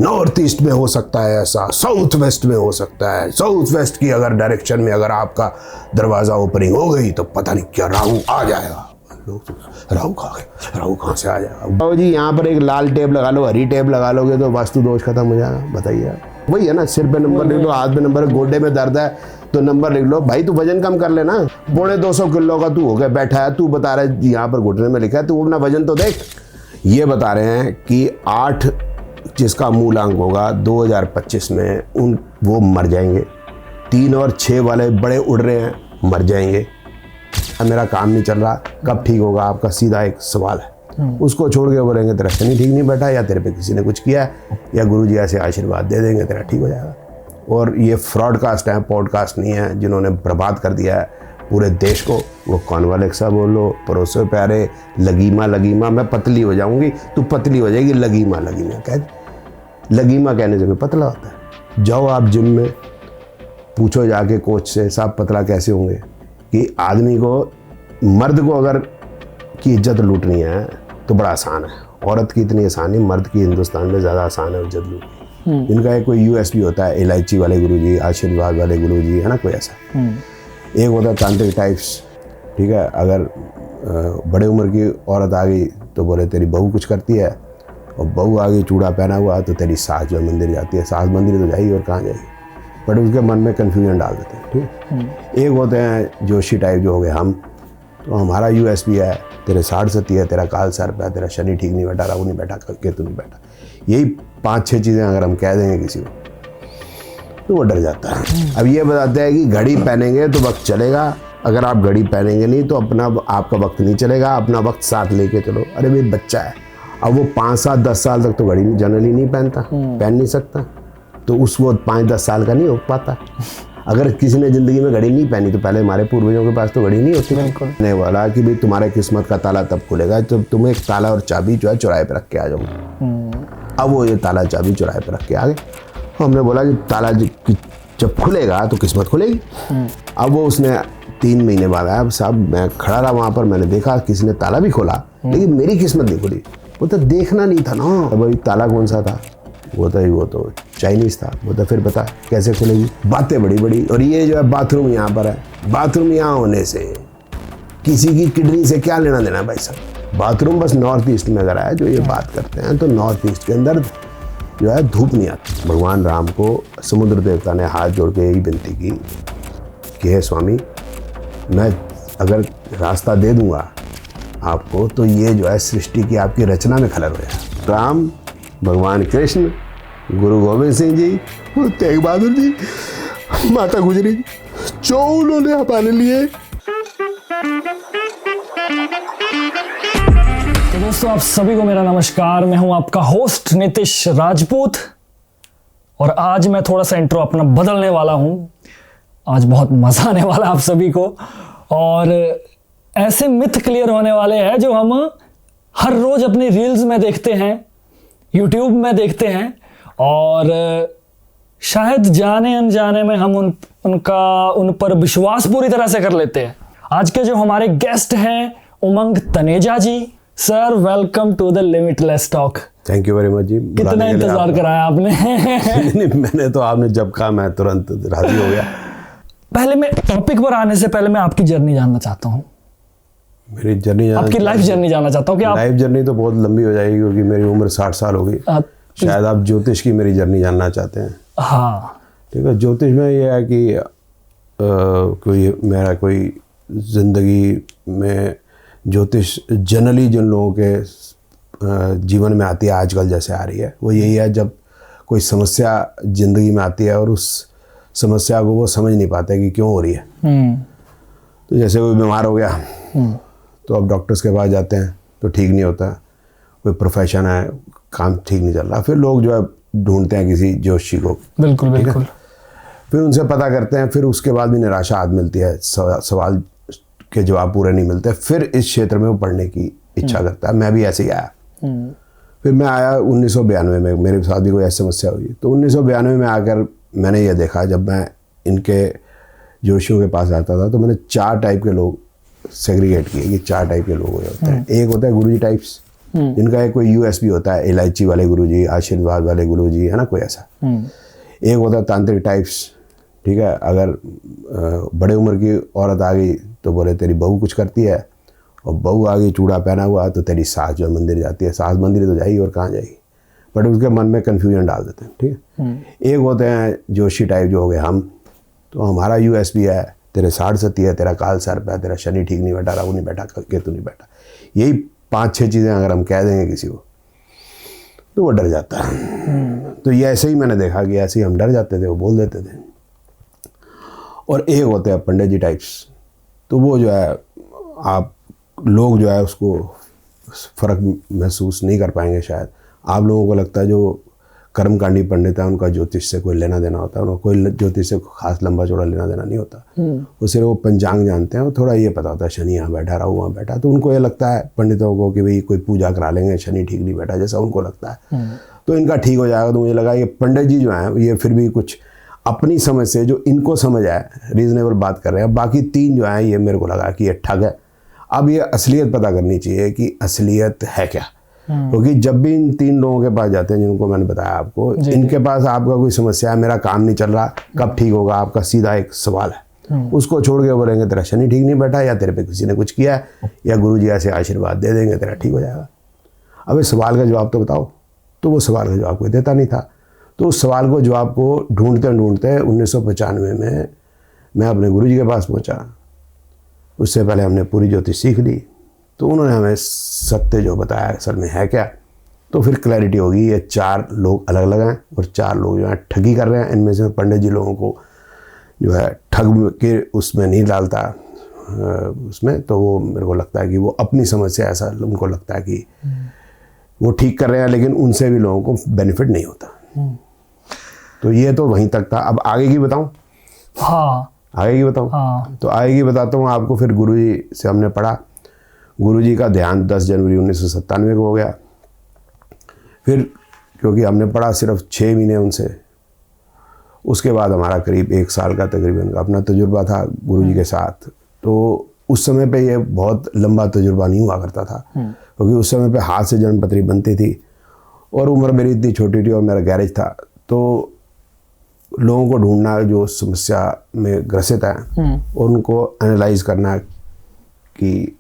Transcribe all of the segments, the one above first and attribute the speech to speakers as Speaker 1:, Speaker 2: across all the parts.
Speaker 1: North east में हो सकता है ऐसा, साउथ वेस्ट में हो सकता है, साउथ वेस्ट की अगर डायरेक्शन में अगर आपका दरवाज़ा ओपनिंग हो गई तो पता नहीं क्या राहु आ जाएगा। राहु कहाँ से आ जाएगा? बाबू जी यहाँ पर एक लाल टेप लगा लो, हरी टेप लगा लोगे तो वास्तु दोष खत्म हो जाएगा। बताइए, वही है ना, सिर पे नंबर लिख लो, हाथ पे नंबर, गोडे में दर्द है तो नंबर लिख लो। भाई तू वजन कम कर लेना, 250 किलो का तू हो गया बैठा है, तू बता रहा है यहाँ पर घुटने में लिखा है, तू अपना वजन तो देख। ये बता रहे हैं कि 8 जिसका मूलांक होगा 2025 में वो मर जाएंगे। 3 और 6 वाले बड़े उड़ रहे हैं, मर जाएंगे। मेरा काम नहीं चल रहा, कब ठीक होगा? आपका सीधा एक सवाल है। उसको छोड़ के बोलेंगे तेरा शनि ठीक नहीं बैठा, या तेरे पे किसी ने कुछ किया है, या गुरुजी ऐसे आशीर्वाद दे देंगे तेरा ठीक हो जाएगा। और ये फ्रॉडकास्ट है, पॉडकास्ट नहीं है, जिन्होंने बर्बाद कर दिया है पूरे देश को। वो कॉन्वालेक्सा बोलो, परोसो प्यारे, लगीमा लगीमा, मैं पतली हो जाऊंगी, तू पतली हो जाएगी, लगीमा लगीमा कह, लगीमा कहने से कोई पतला होता है? जाओ आप जिम में पूछो जाके कोच से, साहब पतला कैसे होंगे? कि आदमी को, मर्द को अगर की इज्जत लूटनी है तो बड़ा आसान है। औरत की इतनी आसान नहीं, मर्द की हिंदुस्तान में ज़्यादा आसान है इज्जत लूटनी। इनका एक कोई यूएसपी होता है, इलायची वाले गुरुजी, आशीर्वाद वाले गुरुजी, है ना, कोई ऐसा। एक होता है तांत्रिक टाइप्स, ठीक है। अगर बड़े उम्र की औरत आ गई तो बोले तेरी बहू कुछ करती है, और बहू आ गई चूड़ा पहना हुआ तो तेरी सास जो मंदिर जाती है। सास मंदिर तो जाएगी और कहाँ जाएगी, बट उसके मन में कन्फ्यूजन डाल देते हैं, ठीक। एक होते हैं जोशी टाइप जो हो गए हम, तो हमारा यूएसपी है, तेरे 60 सती है, तेरा काल सर्प है, तेरा शनि ठीक नहीं बैठा, राहु नहीं बैठा, केतु नहीं बैठा। यही 5-6 चीज़ें अगर हम कह देंगे किसी को तो वो डर जाता है। अब ये बताते हैं कि घड़ी पहनेंगे तो वक्त चलेगा, अगर आप घड़ी पहनेंगे नहीं तो आपका वक्त नहीं चलेगा, अपना वक्त साथ लेके चलो। अरे भाई बच्चा है, अब वो 5-7-10 साल तक तो घड़ी जनरली नहीं पहनता, पहन नहीं सकता, तो वो 5-10 साल का नहीं हो पाता। अगर किसी ने ज़िंदगी में घड़ी नहीं पहनी तो पहले हमारे पूर्वजों के पास तो घड़ी नहीं होती। कहने वाला कि भाई तुम्हारे किस्मत का ताला तब खुलेगा जब तुम एक ताला और चाबी जो है चौराहे पे रख के आ जाओगे। अब वो ये ताला चाबी चौराहे पे रख के आ गए। हमने बोला कि ताला जब खुलेगा तो किस्मत खुलेगी। अब वो उसने 3 महीने बाद आया, साहब मैं खड़ा रहा वहाँ पर, मैंने देखा किसी ने ताला भी खोला लेकिन मेरी किस्मत नहीं खुली। वो तो देखना नहीं था ना, भाई ताला कौन सा था? वो तो चाइनीज़ था। वो तो फिर बता कैसे खुलेगी? बातें बड़ी बड़ी। और ये जो है बाथरूम यहाँ पर है, बाथरूम यहाँ होने से किसी की किडनी से क्या लेना देना भाई साहब? बाथरूम बस नॉर्थ ईस्ट में अगर आया जो ये बात करते हैं तो नॉर्थ ईस्ट के अंदर जो है धूप नहीं आती। भगवान राम को समुद्र देवता ने हाथ जोड़ के यही विनती की कि हे स्वामी, मैं अगर रास्ता दे दूंगा आपको तो ये जो है सृष्टि की आपकी रचना में खलल हो जाए। राम, भगवान कृष्ण, गुरु गोविंद सिंह जी, तेग बहादुर जी, माता गुजरी जी, जो उन्होंने हमारे लिए।
Speaker 2: तो दोस्तों आप सभी को मेरा नमस्कार। मैं हूं आपका होस्ट नीतीश राजपूत, और आज मैं थोड़ा सा इंट्रो अपना बदलने वाला हूं। आज बहुत मजा आने वाला आप सभी को, और ऐसे मिथ क्लियर होने वाले हैं जो हम हर रोज अपनी रील्स में देखते हैं, यूट्यूब में देखते हैं, और शायद जाने अनजाने में हम उन पर विश्वास पूरी तरह से कर लेते हैं। आज के जो हमारे गेस्ट हैं Umang Taneja ji. Sir welcome to the limitless talk.
Speaker 1: Thank you very much जी।
Speaker 2: कितना इंतजार कराया आपने?
Speaker 1: मैंने तो आपने जब कहा मैं तुरंत राजी हो गया।
Speaker 2: पहले मैं टॉपिक पर आने से पहले मैं आपकी जर्नी जानना चाहता हूँ।
Speaker 1: मेरी जर्नी,
Speaker 2: आपकी लाइफ जर्नी जानना चाहता हूँ कि आप।
Speaker 1: लाइफ जर्नी तो बहुत लंबी हो जाएगी क्योंकि मेरी उम्र 60 साल हो गई। शायद आप ज्योतिष की मेरी जर्नी जानना चाहते हैं।
Speaker 2: हाँ
Speaker 1: ठीक है। ज्योतिष में ये है कि मेरा कोई ज़िंदगी में ज्योतिष जनरली जिन लोगों के जीवन में आती है आजकल जैसे आ रही है, वो यही है जब कोई समस्या ज़िंदगी में आती है और उस समस्या को वो समझ नहीं पाते कि क्यों हो रही है। तो जैसे कोई बीमार हो गया तो अब डॉक्टर्स के पास जाते हैं तो ठीक नहीं होता, कोई प्रोफेशन है काम ठीक नहीं चल रहा, फिर लोग जो है ढूंढते हैं किसी जोशी को।
Speaker 2: बिल्कुल बिल्कुल।
Speaker 1: फिर उनसे पता करते हैं, फिर उसके बाद भी निराशा हाथ मिलती है, सवाल के जवाब पूरे नहीं मिलते, फिर इस क्षेत्र में वो पढ़ने की इच्छा करता है। मैं भी ऐसे ही आया। फिर मैं आया 1992 में, मेरे साथ भी कोई ऐसी समस्या हुई। तो 1992 में आकर मैंने ये देखा, जब मैं इनके जोशियों के पास आता था तो मैंने 4 टाइप के लोग सेग्रीगेट किए कि 4 टाइप के लोग होते हैं। एक होता है गुरुजी टाइप्स, जिनका एक कोई यूएसपी होता है, इलायची वाले गुरुजी, आशीर्वाद वाले गुरुजी, है ना, कोई ऐसा। एक होता है तांत्रिक टाइप्स, ठीक है, अगर बड़े उम्र की औरत आ गई तो बोले तेरी बहू कुछ करती है, और बहू आ गई चूड़ा पहना हुआ तो तेरी सास जो है मंदिर जाती है। सास मंदिर तो जाएगी और कहाँ जाएगी, बट उसके मन में कन्फ्यूजन डाल देते हैं, ठीक है। एक होते हैं जोशी टाइप जो हो गए हम, तो हमारा यूएसपी है तेरे 60 सती है, तेरा काल सर्प है, तेरा शनि ठीक नहीं बैठा, राहु नहीं बैठा, केतु नहीं बैठा। यही 5-6 चीज़ें अगर हम कह देंगे किसी को तो वो डर जाता है। तो ये ऐसे ही मैंने देखा कि ऐसे ही हम डर जाते थे, वो बोल देते थे। और एक होते हैं पंडित जी टाइप्स, तो वो जो है आप लोग जो है उसको फ़र्क महसूस नहीं कर पाएंगे शायद। आप लोगों को लगता है जो कर्मकांडी पंडित है उनका ज्योतिष से कोई लेना देना होता है, उनको कोई ज्योतिष से खास लंबा चौड़ा लेना देना नहीं होता। वो सिर्फ वो पंचांग जानते हैं, और थोड़ा ये पता होता है शनि यहाँ बैठा, राहु वहाँ बैठा, तो उनको ये लगता है पंडितों को कि भाई कोई पूजा करा लेंगे, शनि ठीक नहीं बैठा, जैसा उनको लगता है तो इनका ठीक हो जाएगा। तो मुझे लगा ये पंडित जी जो हैं ये फिर भी कुछ अपनी समझ से जो इनको समझ आए रीज़नेबल बात कर रहे हैं। बाकी 3 जो हैं ये मेरे को लगा कि ये ठग है। अब ये असलियत पता करनी चाहिए कि असलियत है क्या, क्योंकि जब भी इन 3 लोगों के पास जाते हैं जिनको मैंने बताया आपको, इनके पास आपका कोई समस्या है, मेरा काम नहीं चल रहा, कब ठीक होगा, आपका सीधा एक सवाल है, उसको छोड़ के बोलेंगे तेरा शनि ठीक नहीं बैठा, या तेरे पे किसी ने कुछ किया है, या गुरुजी ऐसे आशीर्वाद दे देंगे तेरा ठीक हो जाएगा। अब इस सवाल का जवाब तो बताओ, तो वो सवाल का जवाब कोई देता नहीं था। तो उस सवाल को जवाब को ढूंढते ढूंढते 1995 में मैं अपने गुरुजी के पास पहुंचा। उससे पहले हमने पूरी ज्योतिष सीख ली, तो उन्होंने हमें सत्य जो बताया असल में है क्या, तो फिर क्लैरिटी होगी। ये 4 लोग अलग अलग हैं और 4 लोग जो है ठगी कर रहे हैं। इनमें से पंडित जी लोगों को जो है ठग के उसमें नहीं डालता उसमें, तो वो मेरे को लगता है कि वो अपनी समझ से ऐसा उनको लगता है कि वो ठीक कर रहे हैं, लेकिन उनसे भी लोगों को बेनिफिट नहीं होता। तो ये तो वहीं तक था। अब आगे की बताऊं?
Speaker 2: हाँ,
Speaker 1: आगे की बताऊं?
Speaker 2: हाँ।
Speaker 1: तो आगे की बताता हूँ आपको। फिर गुरुजी से हमने पढ़ा, गुरुजी का देहांत 10 जनवरी 1997 को हो गया। फिर क्योंकि हमने पढ़ा सिर्फ 6 महीने उनसे, उसके बाद हमारा करीब 1 साल का तकरीबन अपना तजुर्बा था गुरुजी के साथ। तो उस समय पे ये बहुत लंबा तजुर्बा नहीं हुआ करता था, क्योंकि उस समय पे हाथ से जन्मपत्री बनती थी और उम्र मेरी इतनी छोटी थी और मेरा गैरेज था। तो लोगों को ढूंढना जो समस्या में ग्रसित है और उनको एनालाइज करना कि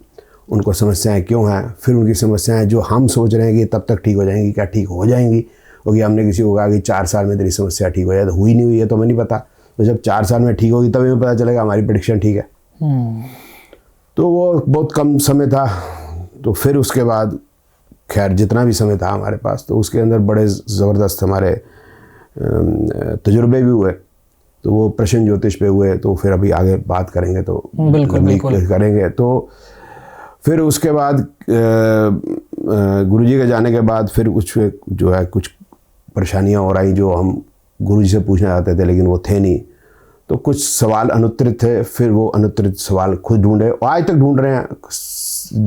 Speaker 1: उनको समस्याएं क्यों हैं, फिर उनकी समस्याएं जो हम सोच रहे हैं कि तब तक ठीक हो जाएंगी, क्या ठीक हो जाएंगी? क्योंकि हमने किसी को कहा कि 4 साल में तेरी समस्या ठीक हो जाए, तो हुई नहीं हुई है तो हमें नहीं पता। तो जब 4 साल में ठीक होगी तभी हमें पता चलेगा हमारी प्रेडिक्शन ठीक है। तो वो बहुत कम समय था। तो फिर उसके बाद खैर जितना भी समय था हमारे पास, तो उसके अंदर बड़े ज़बरदस्त हमारे तजुर्बे भी हुए। तो वो प्रश्न ज्योतिष पे हुए, तो फिर अभी आगे बात करेंगे तो
Speaker 2: बिल्कुल
Speaker 1: करेंगे। तो फिर उसके बाद गुरुजी के जाने के बाद फिर कुछ जो है कुछ परेशानियां हो रही जो हम गुरुजी से पूछना चाहते थे, लेकिन वो थे नहीं। तो कुछ सवाल अनुत्तरित थे, फिर वो अनुत्तरित सवाल खुद ढूंढे और आज तक ढूंढ रहे हैं।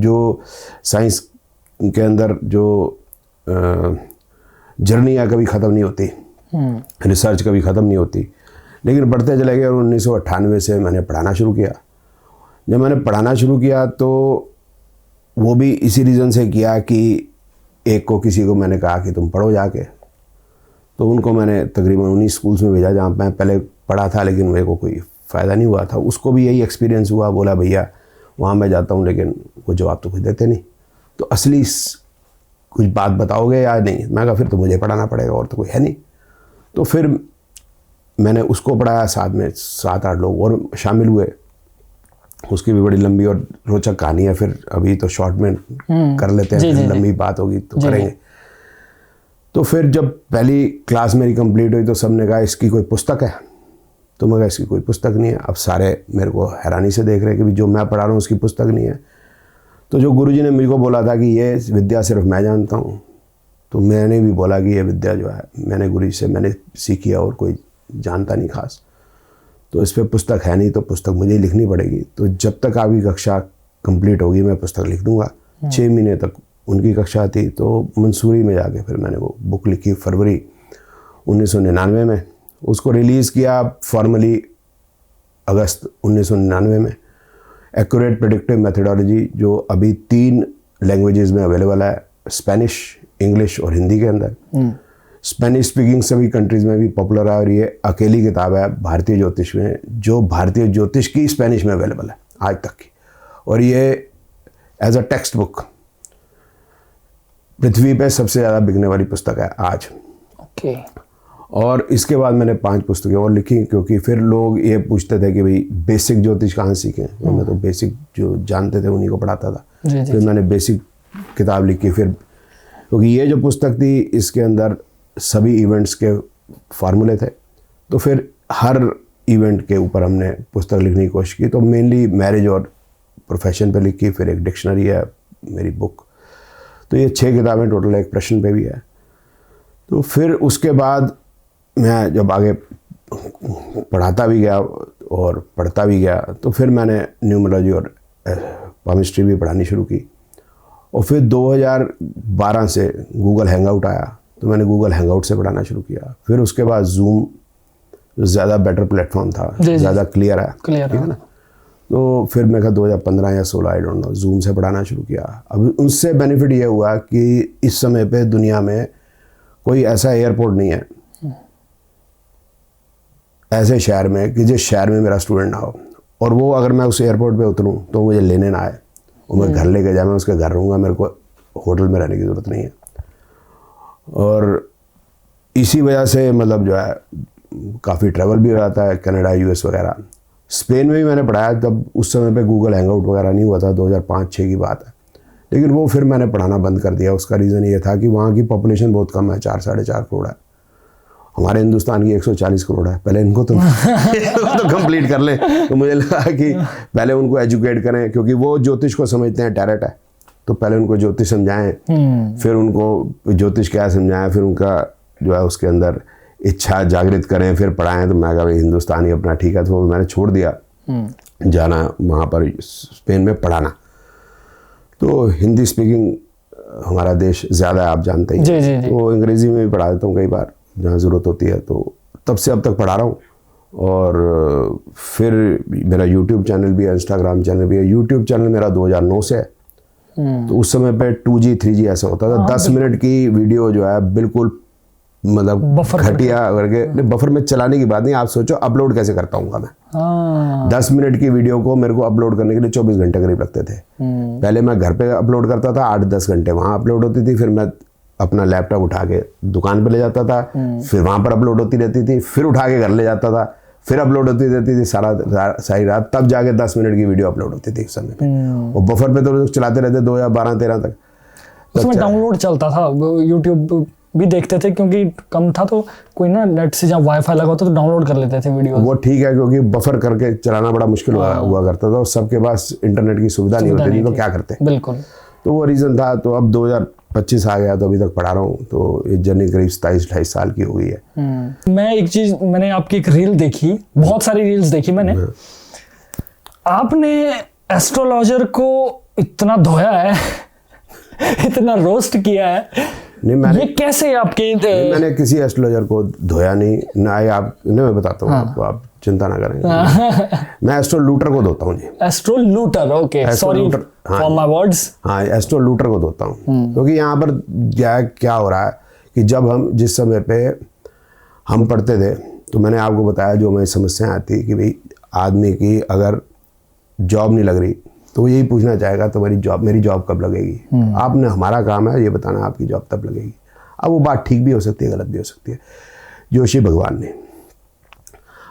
Speaker 1: जो साइंस के अंदर जो जर्नी है कभी ख़त्म नहीं होती, रिसर्च कभी ख़त्म नहीं होती, लेकिन बढ़ते चले गए। और 1998 से मैंने पढ़ाना शुरू किया। जब मैंने पढ़ाना शुरू किया तो वो भी इसी रीज़न से किया कि एक को किसी को मैंने कहा कि तुम पढ़ो जाके, तो उनको मैंने तकरीबन 19 स्कूल्स में भेजा जहाँ मैं पहले पढ़ा था, लेकिन मेरे को कोई फ़ायदा नहीं हुआ था। उसको भी यही एक्सपीरियंस हुआ, बोला भैया वहाँ मैं जाता हूँ लेकिन वो जवाब तो कुछ देते नहीं, तो असली कुछ बात बताओगे या नहीं? मैं कहा फिर तो मुझे पढ़ाना पड़ेगा, और तो कोई है नहीं। तो फिर मैंने उसको पढ़ाया, साथ में 7-8 लोग और शामिल हुए। उसकी भी बड़ी लंबी और रोचक कहानी है, फिर अभी तो शॉर्ट में कर लेते हैं, फिर लंबी बात होगी तो करेंगे। तो फिर जब पहली क्लास मेरी कंप्लीट हुई तो सबने कहा इसकी कोई पुस्तक है? तो मैं कहा इसकी कोई पुस्तक नहीं है। अब सारे मेरे को हैरानी से देख रहे हैं कि जो मैं पढ़ा रहा हूँ उसकी पुस्तक नहीं है। तो जो गुरुजी ने मुझको बोला था कि ये विद्या सिर्फ मैं जानता हूँ, तो मैंने भी बोला कि ये विद्या जो है मैंने गुरुजी से मैंने सीखी है और कोई जानता नहीं खास, तो इस पर पुस्तक है नहीं, तो पुस्तक मुझे ही लिखनी पड़ेगी। तो जब तक आपकी कक्षा कंप्लीट होगी मैं पुस्तक लिख दूंगा। 6 महीने तक उनकी कक्षा थी, तो मंसूरी में जाके फिर मैंने वो बुक लिखी फरवरी 1999 में। उसको रिलीज़ किया फॉर्मली अगस्त 1999 में। एक्यूरेट प्रेडिक्टिव मेथडोलॉजी जो अभी 3 लैंग्वेजेस में अवेलेबल है, स्पेनिश, इंग्लिश और हिंदी के अंदर। स्पेनिश स्पीकिंग सभी कंट्रीज़ में भी पॉपुलर है और ये अकेली किताब है भारतीय ज्योतिष में जो भारतीय ज्योतिष की स्पेनिश में अवेलेबल है आज तक की, और ये एज अ टेक्स्ट बुक पृथ्वी पे सबसे ज़्यादा बिकने वाली पुस्तक है आज।
Speaker 2: ओके।
Speaker 1: और इसके बाद मैंने 5 पुस्तकें और लिखी, क्योंकि फिर लोग ये पूछते थे कि भाई बेसिक ज्योतिष कहाँ सीखें, तो मैं तो बेसिक जो जानते थे उन्हीं को पढ़ाता था। फिर मैंने बेसिक किताब लिखी, फिर क्योंकि ये जो पुस्तक थी इसके अंदर सभी इवेंट्स के फार्मूले थे, तो फिर हर इवेंट के ऊपर हमने पुस्तक लिखने की कोशिश की। तो मेनली मैरिज और प्रोफेशन पे लिखी, फिर एक डिक्शनरी है मेरी बुक, तो ये 6 किताबें टोटल, एक प्रश्न पे भी है। तो फिर उसके बाद मैं जब आगे पढ़ाता भी गया और पढ़ता भी गया, तो फिर मैंने न्यूमरोलॉजी और पामिस्ट्री भी पढ़ानी शुरू की। और फिर 2012 से गूगल हैंगआउट आया, तो मैंने गूगल हैंगआउट से पढ़ाना शुरू किया। फिर उसके बाद जूम ज़्यादा बेटर प्लेटफॉर्म था, ज़्यादा क्लियर है, ठीक है ना। तो फिर मैं 2015 या 16 आई डोंट नो जूम से पढ़ाना शुरू किया। अब उनसे बेनिफिट ये हुआ कि इस समय पे दुनिया में कोई ऐसा एयरपोर्ट नहीं है ऐसे शहर में कि जिस शहर में मेरा स्टूडेंट ना हो, और वो अगर मैं उस एयरपोर्ट पे उतरूँ तो मुझे लेने ना आए और मैं घर लेके जाए, मैं उसके घर रहूँगा, मेरे को होटल में रहने की ज़रूरत नहीं है। और इसी वजह से मतलब जो है काफ़ी ट्रैवल भी हो जाता है, कनाडा, यूएस वगैरह। स्पेन में भी मैंने पढ़ाया, तब उस समय पे गूगल हैंगआउट वगैरह नहीं हुआ था, 2005-6 की बात है। लेकिन वो फिर मैंने पढ़ाना बंद कर दिया। उसका रीज़न ये था कि वहाँ की पॉपुलेशन बहुत कम है, 4-4.5 करोड़ है। हमारे हिंदुस्तान की 140 करोड़ है। पहले इनको तो कंप्लीट कर लें। तो मुझे लगा कि पहले उनको एजुकेट करें, क्योंकि वो ज्योतिष को समझते हैं टैरेट है, तो पहले उनको ज्योतिष समझाएं, फिर उनको ज्योतिष क्या समझाएं, फिर उनका जो है उसके अंदर इच्छा जागृत करें, फिर पढ़ाएं। तो मैं कहा भाई हिंदुस्तानी अपना ठीक है, तो मैंने छोड़ दिया जाना वहाँ पर स्पेन में पढ़ाना। तो हिंदी स्पीकिंग हमारा देश ज़्यादा है, आप जानते ही हैं, तो अंग्रेज़ी में भी पढ़ा देता हूँ कई बार जहाँ ज़रूरत होती है। तो तब से अब तक पढ़ा रहा हूँ। और फिर मेरा यूट्यूब चैनल भी है, इंस्टाग्राम चैनल भी है। यूट्यूब चैनल मेरा 2009 से है, तो उस समय पे 2G 3G ऐसा होता था। 10 मिनट की वीडियो जो है बिल्कुल मतलब घटिया करके, बफर में चलाने की बात नहीं, आप सोचो अपलोड कैसे करता हूँ मैं। 10 मिनट की वीडियो को मेरे को अपलोड करने के लिए 24 घंटे करीब लगते थे। पहले मैं घर पे अपलोड करता था, 8-10 घंटे वहाँ अपलोड होती थी, फिर मैं अपना लैपटॉप उठा के दुकान पे ले जाता था, फिर वहाँ पर अपलोड होती रहती थी, फिर उठा के घर ले जाता था, फिर अपलोड होती रहती थी सारी रात, तब जाके 10 मिनट की वीडियो अपलोड होती थी उस समय पे। और बफर पे तो चलाते रहते 2012-13 तक।
Speaker 2: उसमें डाउनलोड चलता था, यूट्यूब भी देखते थे क्योंकि कम था, तो कोई ना नेट से जहाँ वाईफाई लगा होता तो डाउनलोड कर लेते थे वीडियो।
Speaker 1: वो ठीक है, क्योंकि बफर करके चलाना बड़ा मुश्किल हुआ करता था, सबके पास इंटरनेट की सुविधा नहीं होती थी, तो क्या करते।
Speaker 2: बिल्कुल,
Speaker 1: तो वो रीज़न था। तो अब 2025 आ गया, तो अभी तक पढ़ा रहा हूँ। तो ये जर्नी करीब 27-28 साल की हो गई है।
Speaker 2: मैं एक चीज़, मैंने आपकी एक रील देखी, बहुत सारी रील्स देखी मैंने, आपने एस्ट्रोलॉजर को इतना धोया है इतना रोस्ट किया है। नहीं, ये कैसे आपके
Speaker 1: मैंने किसी एस्ट्रोलॉजर को धोया नहीं ना, आप नहीं, मैं बताता हूँ आपको, आप चिंता ना करें। मैं एस्ट्रोलूटर को धोता हूँ जी।
Speaker 2: Astrolooter, okay, sorry for my words.
Speaker 1: हाँ, एस्ट्रोलूटर को धोता हूँ, क्योंकि यहाँ पर क्या हो रहा है कि जब हम जिस समय पे हम पढ़ते थे, तो मैंने आपको बताया जो हमें समस्याएं आती कि भाई आदमी की अगर जॉब नहीं लग रही तो वो यही पूछना चाहेगा तुम्हारी मेरी जॉब कब लगेगी। आपने, हमारा काम है ये बताना आपकी जॉब तब लगेगी। अब वो बात ठीक भी हो सकती है, गलत भी हो सकती है। जोशी भगवान ने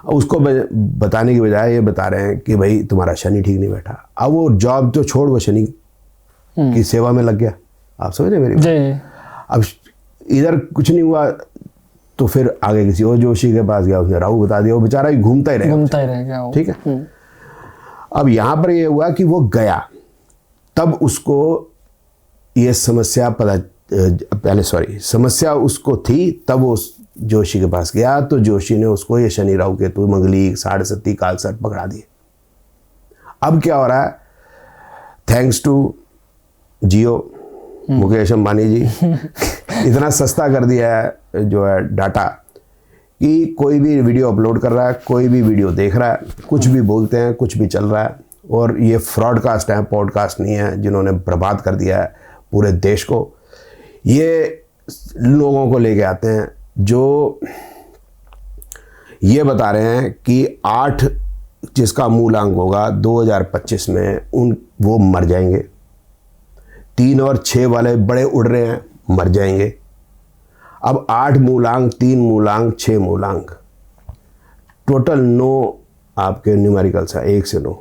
Speaker 1: उसको बताने की बजाय ये बता रहे हैं कि भाई तुम्हारा शनि ठीक नहीं बैठा। अब वो जॉब तो छोड़, वो शनि की सेवा में लग गया। आप समझ रहे मेरी बात? अब इधर कुछ नहीं हुआ तो फिर आगे किसी और जोशी के पास गया, उसने राहु बता दिया, वो बेचारा घूमता ही रहेगा। ठीक है। अब यहाँ पर ये हुआ कि वो गया, तब उसको ये समस्या समस्या उसको थी, तब वो जोशी के पास गया, तो जोशी ने उसको ये शनि राहु केतु मंगली 7.5 कालसर्प पकड़ा दिए। अब क्या हो रहा है, थैंक्स टू जियो, मुकेश अंबानी जी इतना सस्ता कर दिया है जो है डाटा, कि कोई भी वीडियो अपलोड कर रहा है, कोई भी वीडियो देख रहा है, कुछ भी बोलते हैं, कुछ भी चल रहा है। और ये फ्रॉडकास्ट है, पॉडकास्ट नहीं है, जिन्होंने बर्बाद कर दिया है पूरे देश को। ये लोगों को लेके आते हैं जो ये बता रहे हैं कि 8 जिसका मूलांक होगा 2025 में वो मर जाएंगे। 3 और 6 वाले बड़े उड़ रहे हैं, मर जाएंगे। अब 8 मूलांक, 3 मूलांक, 6 मूलांक, टोटल 9 आपके न्यूमेरिकल्स है, 1 से 9।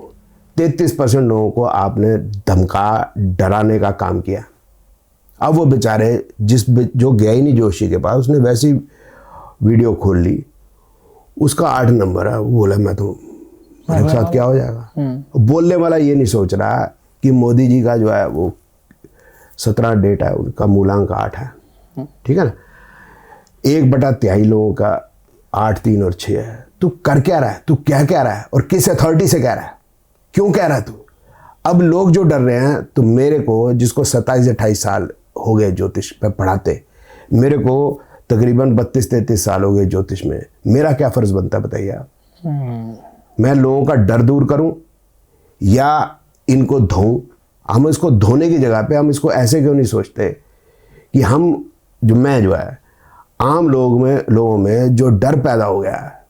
Speaker 1: 33% लोगों को आपने धमका डराने का काम किया। अब वो बेचारे जो गया ही नहीं जोशी के पास, उसने वैसी वीडियो खोल ली, उसका 8 नंबर है, वो बोला मैं तो मेरे साथ क्या हो जाएगा। बोलने वाला ये नहीं सोच रहा कि मोदी जी का जो है वो 17 डेट है, उनका मूलांक 8 है, ठीक है ना। 1/3 लोगों का 8, 3 और 6 है। तू कर क्या रहा है, तू क्या कह रहा है और किस अथॉरिटी से कह रहा है, क्यों कह रहा है तू। अब लोग जो डर रहे हैं, तो मेरे को जिसको 27-28 साल हो गए ज्योतिष पे पढ़ाते, मेरे को तकरीबन 32-33 साल हो गए ज्योतिष में, मेरा क्या फर्ज बनता है बताइए आप। मैं लोगों का डर दूर करूं या इनको धोऊं। हम इसको धोने की जगह पे हम इसको ऐसे क्यों नहीं सोचते कि हम मैं जो है आम लोगों में जो डर पैदा हो गया है,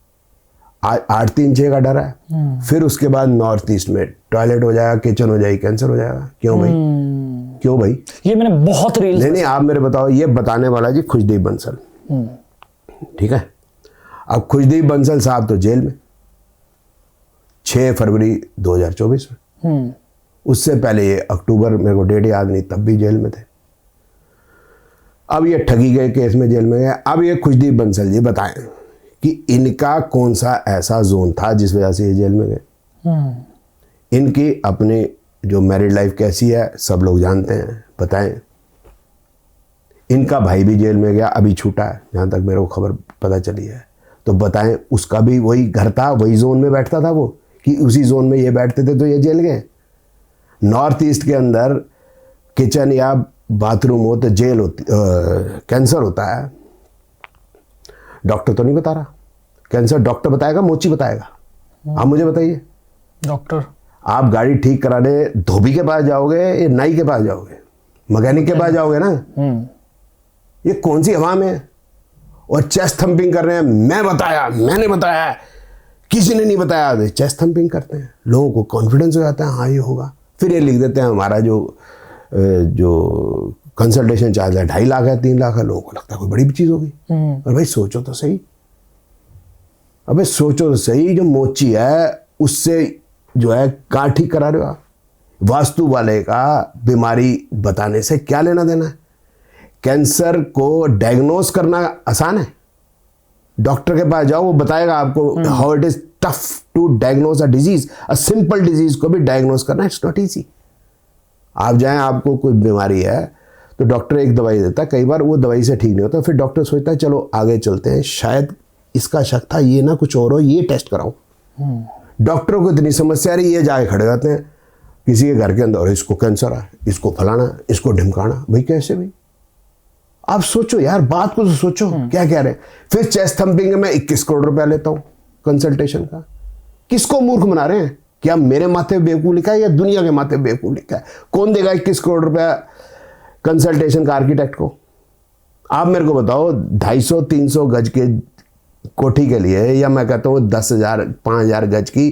Speaker 1: 8-3-6 का डर है, फिर उसके बाद नॉर्थ ईस्ट में टॉयलेट हो जाएगा, किचन हो जाएगी, कैंसर हो जाएगा। क्यों भाई, क्यों भाई।
Speaker 2: ये मैंने बहुत रील्स
Speaker 1: नहीं आप मेरे बताओ, ये बताने वाला जी खुशदीप बंसल, ठीक है। अब खुशदीप बंसल साहब तो जेल में 6 फरवरी 2024 में, उससे पहले ये अक्टूबर, मेरे को डेट याद नहीं, तब भी जेल में थे। अब ये ठगी के केस में जेल में गए। अब ये खुशदीप बंसल जी बताएं कि इनका कौन सा ऐसा जोन था जिस वजह से ये जेल में गए। इनकी अपनी जो मैरिड लाइफ कैसी है सब लोग जानते हैं, बताएं। इनका भाई भी जेल में गया, अभी छूटा है जहाँ तक मेरे को खबर पता चली है, तो बताएं उसका भी वही घर था, वही जोन में बैठता था वो, कि उसी जोन में ये बैठते थे तो ये जेल गए। नॉर्थ ईस्ट के अंदर किचन या बाथरूम हो तो जेल होती, कैंसर होता है, डॉक्टर तो नहीं बता रहा। कैंसर डॉक्टर बताएगा, मोची बताएगा। आप मुझे बताइए,
Speaker 2: डॉक्टर
Speaker 1: आप गाड़ी ठीक कराने धोबी के पास जाओगे या नाई के पास जाओगे, मैकेनिक के पास जाओगे ना। ये कौन सी हवा में, और चेस्ट थंपिंग कर रहे हैं, मैं बताया, मैंने बताया, किसी ने नहीं बताया, चेस्ट थंपिंग करते हैं। लोगों को कॉन्फिडेंस हो जाता है, हाँ ये होगा। फिर ये लिख देते हैं हमारा जो कंसल्टेशन चार्ज है 2.5 लाख है, 3 लाख है। लोगों को लगता है कोई बड़ी चीज होगी। और भाई सोचो तो सही, अबे सोचो तो सही, जो मोची है उससे जो है कहाँ ठीक करा रहे हो आप। वास्तु वाले का बीमारी बताने से क्या लेना देना है। कैंसर को डायग्नोस करना आसान है, डॉक्टर के पास जाओ, वो बताएगा आपको how it is tough to diagnose a disease. A simple disease को भी डायग्नोस करना इट्स नॉट इजी। आप जाएं, आपको कोई बीमारी है तो डॉक्टर एक दवाई देता है, कई बार वो दवाई से ठीक नहीं होता, फिर डॉक्टर सोचता है चलो आगे चलते हैं, शायद इसका शक था, ये ना कुछ और हो, ये टेस्ट कराओ। डॉक्टरों को इतनी समस्या रही, ये जाके खड़े जाते हैं किसी के घर के अंदर, और इसको कैंसर है, इसको फलाना, इसको ढिमकाना। भाई कैसे भाई, आप सोचो यार, बात को तो सोचो, क्या कह रहे हैं। फिर चेस्ट थंपिंग में 21 करोड़ रुपया लेता हूं कंसल्टेशन का। किसको मूर्ख बना रहे हैं, क्या मेरे माथे पे बेवकूफ लिखा है या दुनिया के माथे पे बेवकूफ लिखा है। कौन देगा 21 करोड़ रुपया कंसल्टेशन का आर्किटेक्ट को। आप मेरे को बताओ, 250-300 गज के कोठी के लिए, या मैं कहता हूँ 10,000-5,000 गज की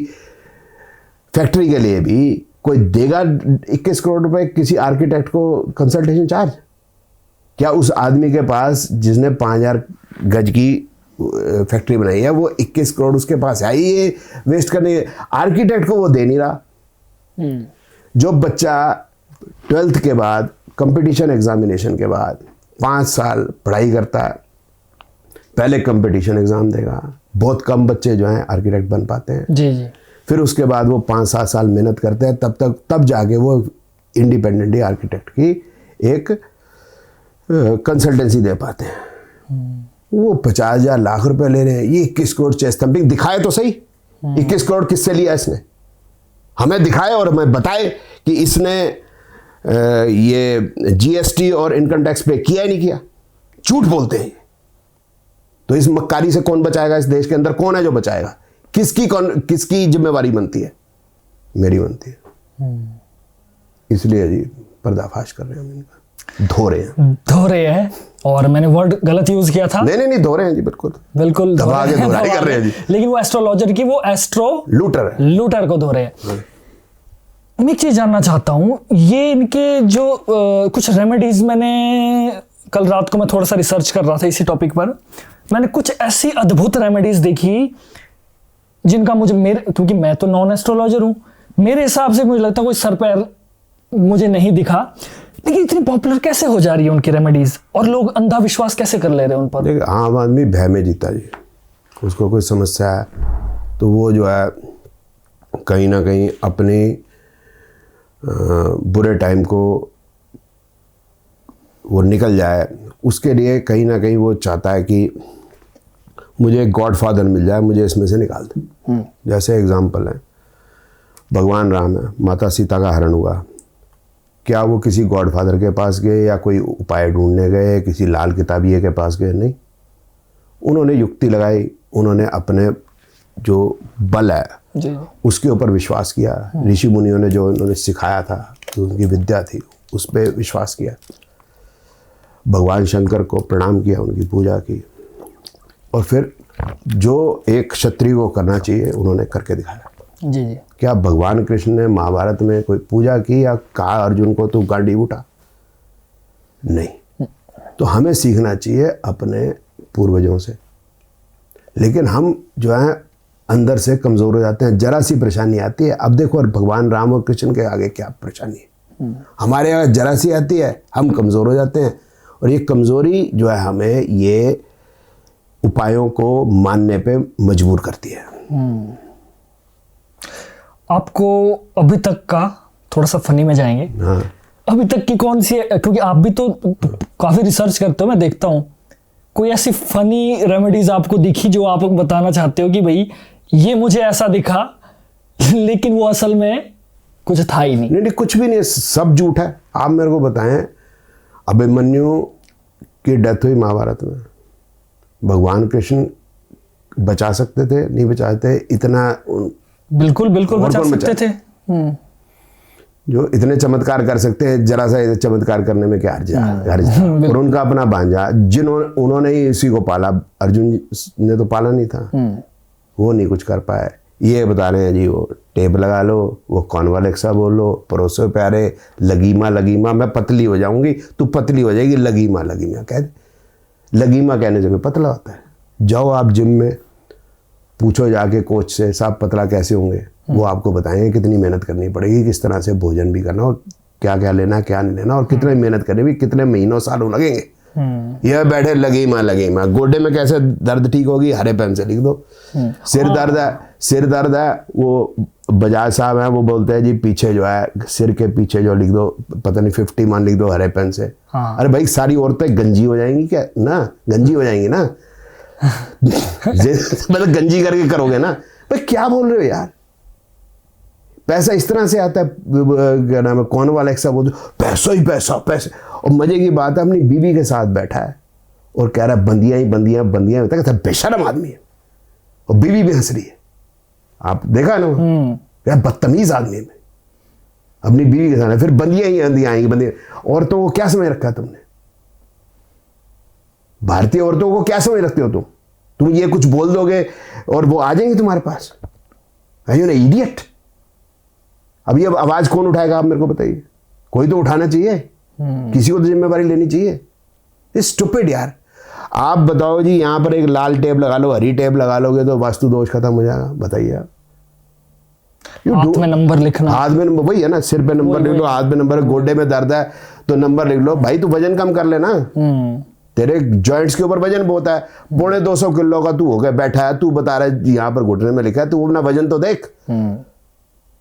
Speaker 1: फैक्ट्री के लिए भी कोई देगा 21 करोड़ रुपए किसी आर्किटेक्ट को कंसल्टेशन चार्ज। क्या उस आदमी के पास जिसने 5,000 गज की फैक्ट्री बनाई है, वो 21 करोड़ उसके पास है ये वेस्ट करने। आर्किटेक्ट को वो दे नहीं रहा। जो बच्चा 12th के बाद, कंपटीशन एग्जामिनेशन के बाद 5 साल पढ़ाई करता है, पहले कंपटीशन एग्जाम देगा, बहुत कम बच्चे जो हैं आर्किटेक्ट बन पाते हैं।
Speaker 2: जी जी।
Speaker 1: फिर उसके बाद वो 5-7 साल मेहनत करते हैं, तब जाके वो इंडिपेंडेंटली आर्किटेक्ट की एक कंसल्टेंसी दे पाते हैं। वो 50,000 लाख रुपए ले रहे हैं, ये 21 करोड़ चेस्ट थंपिंग दिखाए तो सही। 21 करोड़ किससे लिया इसने, हमें दिखाए और हमें बताए कि इसने ये जीएसटी और इनकम टैक्स पे किया ही नहीं किया। झूठ बोलते हैं। तो इस मक्कारी से कौन बचाएगा इस देश के अंदर, कौन है जो बचाएगा। किसकी जिम्मेवारी बनती है, मेरी बनती है। इसलिए जी पर्दाफाश कर रहे हैं हम इनका। धो रहे हैं।
Speaker 2: धो रहे हैं, और मैंने वर्ड गलत यूज किया था।
Speaker 1: नहीं, धो रने हैं जी, बिल्कुल
Speaker 2: बिल्कुल
Speaker 1: दबा के धुलाई कर रहे हैं जी।
Speaker 2: लेकिन वो एस्ट्रोलॉजर की, वो एस्ट्रो
Speaker 1: लूटर है।
Speaker 2: लूटर को धो रहे हैं। मैं एक चीज जानना चाहता हूँ, ये इनके जो कुछ रेमेडीज, मैंने कल रात को मैं थोड़ा सा रिसर्च कर रहा था इसी टॉपिक पर, मैंने कुछ ऐसी अद्भुत रेमेडीज देखी जिनका क्योंकि मैं तो नॉन एस्ट्रोलॉजर हूँ, मेरे हिसाब से मुझे लगता है कोई सर पैर मुझे नहीं दिखा, लेकिन इतनी पॉपुलर कैसे हो जा रही है उनकी रेमेडीज, और लोग अंधा विश्वास कैसे कर ले रहे हैं उन पर?
Speaker 1: देखिए, आम आदमी भय में जीता जी। उसको कोई समस्या है तो वो जो है कहीं ना कहीं अपने बुरे टाइम को वो निकल जाए, उसके लिए कहीं ना कहीं वो चाहता है कि मुझे एक गॉडफादर मिल जाए, मुझे इसमें से निकाल दे। जैसे एग्जाम्पल है, भगवान राम है, माता सीता का हरण हुआ, क्या वो किसी गॉडफादर के पास गए या कोई उपाय ढूंढने गए, किसी लाल किताबिये के पास गए? नहीं, उन्होंने युक्ति लगाई, उन्होंने अपने जो बल है
Speaker 2: जी।
Speaker 1: उसके ऊपर विश्वास किया। ऋषि मुनियों ने जो उन्होंने सिखाया था, जो उनकी विद्या थी, उस पर विश्वास किया। भगवान शंकर को प्रणाम किया, उनकी पूजा की, और फिर जो एक क्षत्रिय को करना चाहिए उन्होंने करके दिखाया।
Speaker 2: जी जी।
Speaker 1: क्या भगवान कृष्ण ने महाभारत में कोई पूजा की या कहा अर्जुन को तू गांडी उठा? नहीं। तो हमें सीखना चाहिए अपने पूर्वजों से, लेकिन हम जो है अंदर से कमज़ोर हो जाते हैं, जरा सी परेशानी आती है। अब देखो, भगवान राम और कृष्ण के आगे क्या परेशानी है, हमारे यहाँ जरा सी आती है, हम कमज़ोर हो जाते हैं, और ये कमज़ोरी जो है हमें ये उपायों को मानने पे मजबूर करती है।
Speaker 2: आपको अभी तक का, थोड़ा सा फनी में जाएंगे,
Speaker 1: हाँ,
Speaker 2: अभी तक की कौन सी, क्योंकि आप भी तो काफी रिसर्च करते हो, मैं देखता हूँ, कोई ऐसी फनी रेमेडीज आपको दिखी जो आप बताना चाहते हो कि भाई ये मुझे ऐसा दिखा, लेकिन वो असल में कुछ था ही नहीं?
Speaker 1: नहीं, कुछ भी नहीं, सब झूठ है। आप मेरे को बताएं, अभिमन्यु की डेथ हुई महाभारत में, भगवान कृष्ण बचा सकते थे? नहीं बचाते? इतना
Speaker 2: बिल्कुल बचा सकते थे।
Speaker 1: जो इतने चमत्कार कर सकते हैं, जरा सा चमत्कार करने में क्या हर्ज है? और उनका अपना भांजा, उन्होंने ही इसी को पाला, अर्जुन ने तो पाला नहीं था, वो नहीं कुछ कर पाए। ये बता रहे हैं जी, वो टेप लगा लो, वो कॉन्वालेक्सा बोलो, परोसो प्यारे, लगीमा, मैं पतली हो जाऊंगी, तू पतली हो जाएगी, लगीमा कह दे। लगीमा कहने से कोई पतला होता है? जाओ आप जिम में पूछो जाके कोच से, साहब पतला कैसे होंगे, वो आपको बताएंगे कितनी मेहनत करनी पड़ेगी, किस तरह से भोजन भी करना, और क्या क्या लेना क्या नहीं लेना, और कितनी मेहनत करनी भी, कितने महीनों सालों लगेंगे। यह बैठे लगीमा, गोडे में कैसे दर्द ठीक होगी, हरे पेन से लिख दो। सिर दर्द है, वो बजाज साहब है, वो बोलते हैं जी पीछे जो है, सिर के पीछे जो लिख दो, पता नहीं 50 मान लिख दो हरे पेन से। अरे भाई, सारी औरतें गंजी हो जाएंगी क्या? ना, गंजी हो जाएंगी ना। मतलब गंजी करके करोगे ना भाई, क्या बोल रहे हो यार? पैसा इस तरह से आता है, क्या नाम है, कॉन्वालेक्सा बोलते, पैसा ही पैसा। और मजे की बात है, अपनी बीवी के साथ बैठा है और कह रहा है बंदियां ही बंदियां, कहता है बेशर्म आदमी है, और बीवी भी हंस रही है। आप देखा ना, यार बदतमीज आदमी है, अपनी बीवी के साथ, फिर बंदियां ही आएंगी बंदियां। औरतों को क्या समझ रखा है तुमने? भारतीय औरतों को क्या समझ रखते हो तुम ये कुछ बोल दोगे और वो आ जाएंगे तुम्हारे पास? यू ना इडियट। अब ये आवाज कौन उठाएगा, आप मेरे को बताइए? कोई तो उठाना चाहिए, किसी को तो जिम्मेवारी लेनी चाहिए। स्टूपिड यार। आप बताओ जी, यहां पर एक लाल टेप लगा लो, हरी टेप लगा लोगे तो वास्तु दोष खत्म हो जाएगा? बताइए आप।
Speaker 2: हाथ में नंबर लिखना,
Speaker 1: हाथ में नंबर, वही है ना, सिर पे नंबर लिख लो, हाथ में नंबर, गोडे में दर्द है तो नंबर लिख लो। भाई तू वजन कम कर लेना, तेरे जॉइंट्स के ऊपर वजन बहुत है, 250 किलो का तू हो गया बैठा है, तू बता रहा है यहाँ पर घुटने में लिखा है, तू अपना वजन तो देख।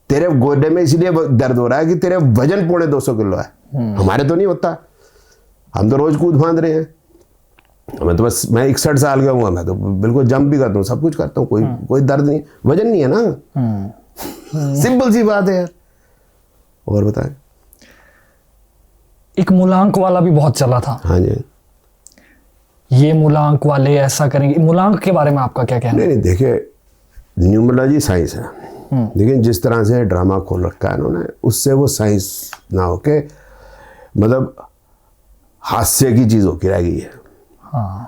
Speaker 1: तेरे गोडे में इसलिए दर्द हो रहा है कि तेरे वजन 250 किलो है, हमारे तो नहीं होता, हम तो रोज कूद फांद रहे हैं। मैं तो बस, मैं 61 साल का हूँ, मैं तो बिल्कुल जंप भी करता हूँ, सब कुछ करता हूँ, कोई दर्द नहीं, वजन नहीं है ना। सिंपल सी बात है यार। और बताएं।
Speaker 2: एक मूलांक वाला भी बहुत चला था।
Speaker 1: हाँ जी।
Speaker 2: ये मूलांक वाले ऐसा करेंगे, मूलांक के बारे में आपका क्या कहना है?
Speaker 1: नहीं, देखिए न्यूमरोलॉजी साइंस है, लेकिन जिस तरह से ड्रामा खोल रखा है उन्होंने, उससे वो साइंस ना होके, मतलब हास्य की चीज़ होती रह गई है।
Speaker 2: हाँ,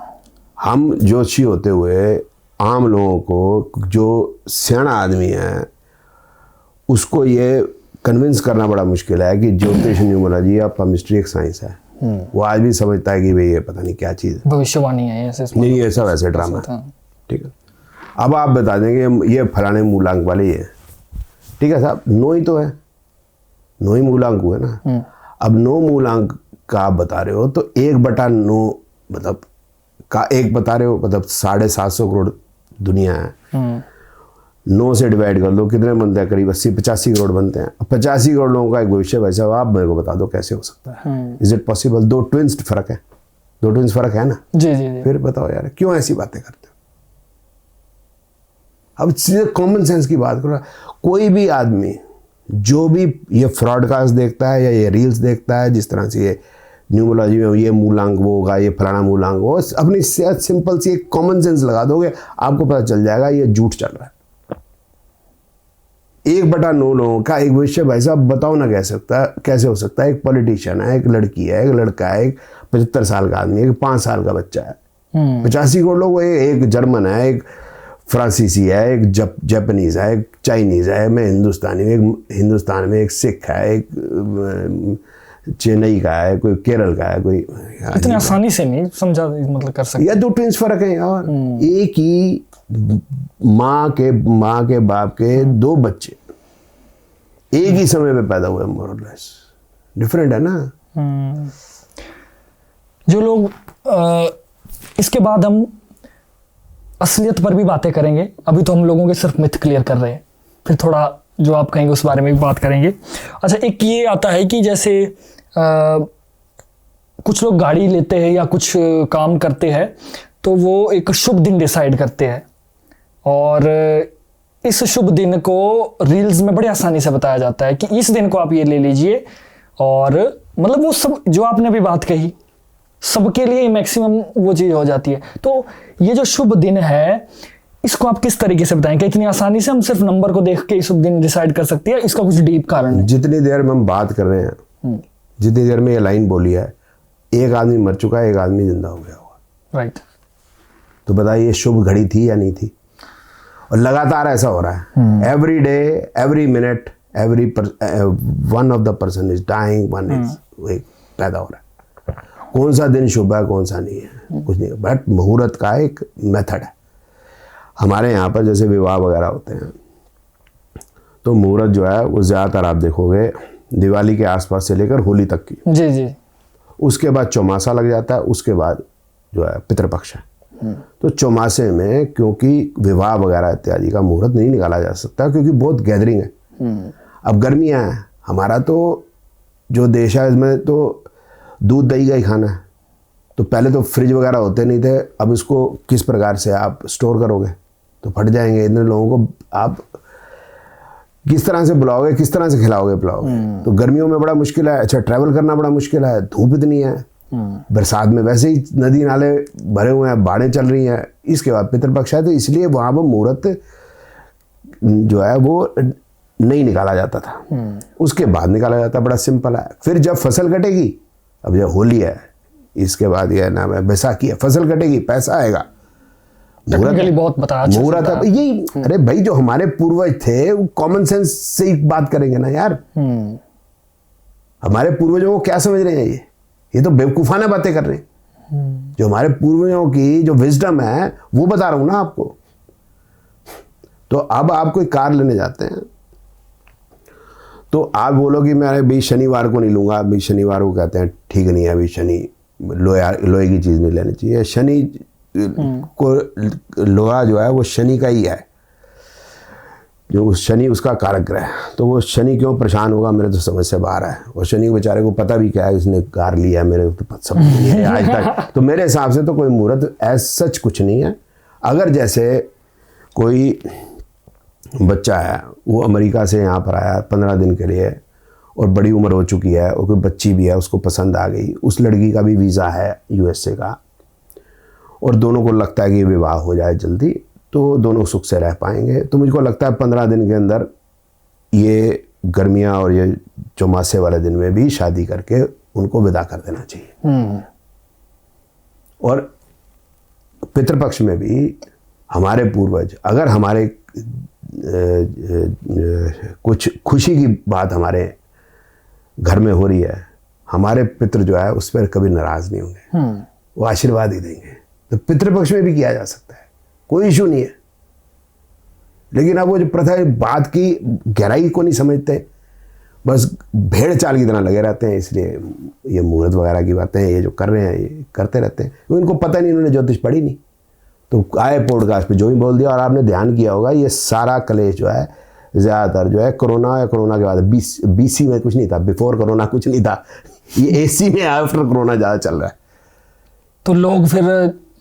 Speaker 1: हम जोशी होते हुए आम लोगों को, जो सियाना आदमी है, उसको ये कन्विंस करना बड़ा मुश्किल है कि ज्योतिष न्यूमरोलॉजी या केमिस्ट्री एक साइंस है। वो आज भी समझता है कि भाई ये पता नहीं क्या चीज़ है,
Speaker 2: भविष्यवाणी है ऐसे
Speaker 1: नहीं ये सब ऐसे ड्रामा है। ठीक है, अब आप बता देंगे ये फलाने मूलांक वाले ही है। ठीक है साहब, 9 ही तो है, 9 ही मूलांक हुए ना। अब 9 मूलांक का आप बता रहे हो तो 1/9 मतलब का 1 बता रहे हो, मतलब 750 करोड़ दुनिया है। 9 से डिवाइड कर दो, कितने बनते हैं? करीब 80-85 करोड़ बनते हैं। अब 85 करोड़ लोगों का एक भविष्य वैसा, आप मेरे को बता दो कैसे हो सकता है? Is it possible? 2 ट्विंस फर्क है, 2 ट्विंस फर्क है ना।
Speaker 2: जी जी जी।
Speaker 1: फिर बताओ यार क्यों ऐसी बातें करते हो? अब सीधे कॉमन सेंस की बात करो। कोई भी आदमी जो भी ये फ्रॉडकास्ट देखता है या ये रील्स देखता है, जिस तरह से ये न्यूमरोलॉजी में ये मूलांक वो होगा, ये फलाना मूलांक वो, अपनी सिंपल सी एक कॉमन सेंस लगा दोगे, आपको पता चल जाएगा ये झूठ चल रहा है। 1/9 लोगों का एक भविष्य भाई साहब बताओ ना कैसे हो सकता है? एक पॉलिटिशियन है, एक लड़की है, एक लड़का है, एक 75 साल का आदमी है, एक 5 साल का बच्चा है। 85 करोड़ लोग, एक जर्मन है, एक फ्रांसीसी है, एक जापानीज है, एक चाइनीज है, मैं हिंदुस्तानी हूँ, एक हिंदुस्तान में एक सिख है, एक चेन्नई का है, कोई केरल का है, कोई
Speaker 2: इतनी आसानी से नहीं समझा मतलब कर सकते।
Speaker 1: या 2 ट्विंस फर्क है यार। एक ही माँ के बाप के 2 बच्चे एक ही समय पे पैदा हुए, मोर और लेस डिफरेंट है ना।
Speaker 2: जो लोग इसके बाद हम असलियत पर भी बातें करेंगे। अभी तो हम लोगों के सिर्फ मिथ क्लियर कर रहे हैं, फिर थोड़ा जो आप कहेंगे उस बारे में भी बात करेंगे। अच्छा, एक ये आता है कि जैसे कुछ लोग गाड़ी लेते हैं या कुछ काम करते हैं तो वो एक शुभ दिन डिसाइड करते हैं, और इस शुभ दिन को रील्स में बड़ी आसानी से बताया जाता है कि इस दिन को आप ये ले लीजिए, और मतलब वो सब जो आपने अभी बात कही सबके लिए मैक्सिमम वो चीज़ हो जाती है। तो ये जो शुभ दिन है इसको आप किस तरीके से बताएं? क्या इतनी आसानी से हम सिर्फ नंबर को देख के शुभ दिन डिसाइड कर सकते हैं? इसका कुछ डीप कारण है?
Speaker 1: जितनी देर में हम बात कर रहे हैं, जितनी देर में ये लाइन बोली है, एक आदमी मर चुका है, एक आदमी जिंदा हो गया होगा।
Speaker 2: राइट।
Speaker 1: तो बताइए ये शुभ घड़ी थी या नहीं थी? और लगातार ऐसा हो रहा है। Every day, every minute, one of the person is dying, one is पैदा हो रहा है। कौन सा दिन शुभ है कौन सा नहीं है कुछ नहीं, बट मुहूर्त का एक मेथड है। हमारे यहाँ पर जैसे विवाह वगैरह होते हैं तो मुहूर्त जो है वो ज़्यादातर आप देखोगे दिवाली के आसपास से लेकर होली तक की।
Speaker 2: जी जी।
Speaker 1: उसके बाद चौमासा लग जाता है, उसके बाद जो है पितृपक्ष है। तो चौमासे में क्योंकि विवाह वगैरह इत्यादि का मुहूर्त नहीं निकाला जा सकता क्योंकि बहुत गैदरिंग है। अब गर्मियाँ हैं, हमारा तो जो देश है इसमें तो दूध दही का ही खाना है। तो पहले तो फ्रिज वगैरह होते नहीं थे, अब इसको किस प्रकार से आप स्टोर करोगे? तो फट जाएंगे। इतने लोगों को आप किस तरह से बुलाओगे, किस तरह से खिलाओगे पिलाओगे? तो गर्मियों में बड़ा मुश्किल है। अच्छा, ट्रैवल करना बड़ा मुश्किल है, धूप इतनी है। बरसात में वैसे ही नदी नाले भरे हुए हैं, बाढ़ें चल रही हैं। इसके बाद पितृपक्ष है, तो इसलिए वहाँ पर मुहूर्त जो है वो नहीं निकाला जाता था। उसके बाद निकाला जाता, बड़ा सिंपल है। फिर जब फसल कटेगी, अब जब होली है, इसके बाद यह नाम है बैसाखी है, फसल कटेगी, पैसा आएगा,
Speaker 2: बहुत बताया
Speaker 1: मुहूर्त है। यही, अरे भाई जो हमारे पूर्वज थे वो कॉमन सेंस से ही बात करेंगे ना यार। हमारे पूर्वजों को क्या समझ रहे हैं? ये तो बेवकूफाना बातें कर रहे हैं। जो हमारे पूर्वजों की जो विजडम है वो बता रहा हूं ना आपको। तो अब आप कोई कार लेने जाते हैं तो आप बोलो कि मैं भाई शनिवार को नहीं लूंगा। अभी शनिवार को कहते हैं ठीक नहीं है, अभी शनि लोहे की चीज़ नहीं लेनी चाहिए। शनि को लोहा जो है वो शनि का ही है, जो शनि उसका कारक ग्रह है। तो वो शनि क्यों परेशान होगा, मेरे तो समझ से बाहर है। और शनि को बेचारे को पता भी क्या है, उसने कार लिया, मेरे तो समझ नहीं है आज तक। तो मेरे हिसाब से तो कोई मुहूर्त एज सच कुछ नहीं है। अगर जैसे कोई बच्चा है वो अमेरिका से यहाँ पर आया 15 दिन के लिए और बड़ी उम्र हो चुकी है, और कोई बच्ची भी है उसको पसंद आ गई, उस लड़की का भी वीज़ा है यूएसए का, और दोनों को लगता है कि विवाह हो जाए जल्दी तो दोनों सुख से रह पाएंगे। तो मुझको लगता है 15 दिन के अंदर ये गर्मियाँ और ये चौमासे वाले दिन में भी शादी करके उनको विदा कर देना चाहिए। और पितृपक्ष में भी हमारे पूर्वज, अगर हमारे कुछ खुशी की बात हमारे घर में हो रही है, हमारे पितृ जो है उस पर कभी नाराज नहीं होंगे, वो आशीर्वाद ही देंगे। तो पितृपक्ष में भी किया जा सकता है, कोई इशू नहीं है। लेकिन अब वो जो प्रथा है, बात की गहराई को नहीं समझते, बस भेड़ चाल की तरह लगे रहते हैं। इसलिए ये मुहूर्त वगैरह की बातें ये जो कर रहे हैं ये करते रहते हैं। इनको पता नहीं, इन्होंने ज्योतिष पढ़ी नहीं, तो आए पॉडकास्ट पे जो ही बोल दिया। और आपने ध्यान किया होगा ये सारा कलेश जो है ज़्यादातर जो है कोरोना या कोरोना के बाद बीसी में कुछ नहीं था, बिफोर कोरोना कुछ नहीं था, ये एसी में आफ्टर कोरोना ज़्यादा चल रहा है।
Speaker 2: तो लोग फिर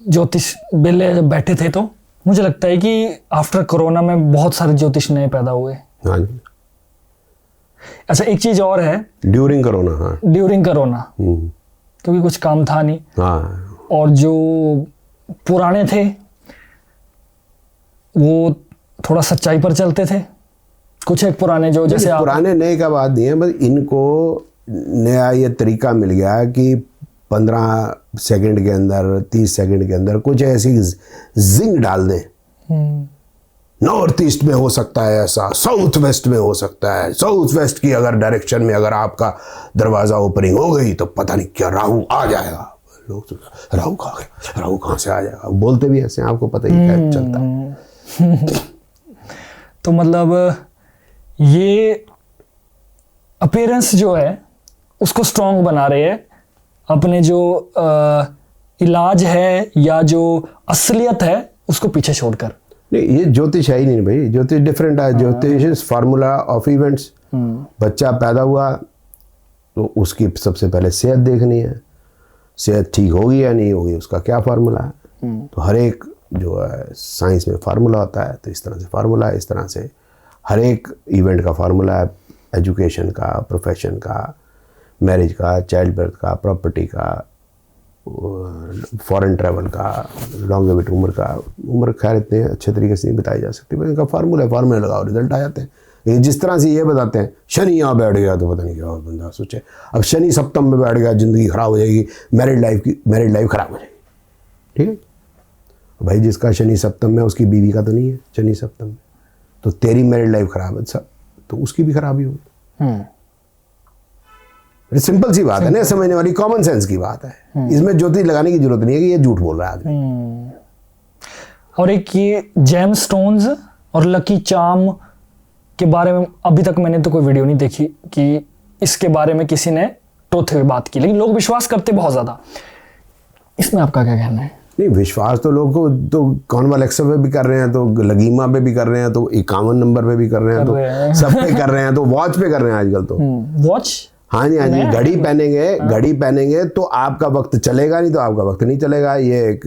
Speaker 2: ज्योतिष बेले जब बैठे थे, तो मुझे लगता है कि आफ्टर कोरोना में बहुत सारे ज्योतिष नए पैदा हुए।
Speaker 1: हाँ जी।
Speaker 2: अच्छा, एक चीज और है,
Speaker 1: ड्यूरिंग कोरोना। हाँ,
Speaker 2: ड्यूरिंग कोरोना, क्योंकि कुछ काम था नहीं।
Speaker 1: हाँ,
Speaker 2: और जो पुराने थे वो थोड़ा सच्चाई पर चलते थे। कुछ एक पुराने जो जैसे
Speaker 1: पुराने नए का बात नहीं है, बस इनको नया ये तरीका मिल गया कि 15 सेकंड के अंदर, 30 सेकंड के अंदर कुछ ऐसी जिंग डाल दें। नॉर्थ ईस्ट में हो सकता है ऐसा, साउथ वेस्ट में हो सकता है, साउथ वेस्ट की अगर डायरेक्शन में अगर आपका दरवाजा ओपनिंग हो गई तो पता नहीं क्या राहु आ जाएगा। लोग तो राहु कहाँ गया, राहु कहाँ से आ जाएगा, बोलते भी ऐसे, आपको पता ही क्या चलता है।
Speaker 2: तो मतलब ये अपीयरेंस जो है उसको स्ट्रॉन्ग बना रहे हैं। अपने जो इलाज है या जो असलियत है उसको पीछे छोड़कर।
Speaker 1: नहीं, ये ज्योतिष है ही नहीं भाई, ज्योतिष डिफरेंट है। ज्योतिष इज फार्मूला ऑफ इवेंट्स। बच्चा पैदा हुआ तो उसकी सबसे पहले सेहत देखनी है, सेहत ठीक होगी या नहीं होगी, उसका क्या फार्मूला है। तो हर एक जो है साइंस में फार्मूला होता है, तो इस तरह से फार्मूला है, इस तरह से हर एक इवेंट का फार्मूला है। एजुकेशन का, प्रोफेशन का, मैरिज का, चाइल्ड बर्थ का, प्रॉपर्टी का, फॉरेन ट्रैवल का, लॉन्गेविटी उम्र खैर इतने अच्छे तरीके से नहीं बताई जा सकती, पर इनका फार्मूला है, फार्मूला लगाओ रिजल्ट आ जाते हैं। ये जिस तरह से ये बताते हैं शनि यहाँ बैठ गया तो पता नहीं क्या, और बंदा सोचे अब शनि सप्तम में बैठ गया ज़िंदगी ख़राब हो जाएगी, मैरिड लाइफ ख़राब हो जाएगी। ठीक है भाई, जिसका शनि सप्तम में उसकी बीवी का तो नहीं है शनि सप्तम में, तो तेरी मैरिड लाइफ ख़राब है सब, तो उसकी भी खराबी होगी। सिंपल सी बात है ना, समझने वाली, कॉमन सेंस की बात है। इसमें ज्योतिष लगाने की जरूरत नहीं है कि ये झूठ बोल रहा है आदमी।
Speaker 2: और एक ये जेम स्टोन्स और लकी चार्म के बारे में अभी तक मैंने तो कोई वीडियो नहीं देखी कि इसके बारे में किसी ने टोथे हुए बात की, लेकिन लोग विश्वास करते बहुत ज्यादा। इसमें आपका क्या कहना है?
Speaker 1: नहीं, विश्वास तो लोग को तो कॉन्वल एक्सेल पे भी कर रहे हैं, तो लगीमा पे भी कर रहे हैं, तो 51 नंबर पे भी कर रहे हैं, तो सब पे कर रहे हैं, तो वॉच पे कर रहे हैं आजकल तो।
Speaker 2: वॉच?
Speaker 1: हाँ जी, हाँ जी, घड़ी पहनेंगे तो आपका वक्त चलेगा, नहीं तो आपका वक्त नहीं चलेगा। ये एक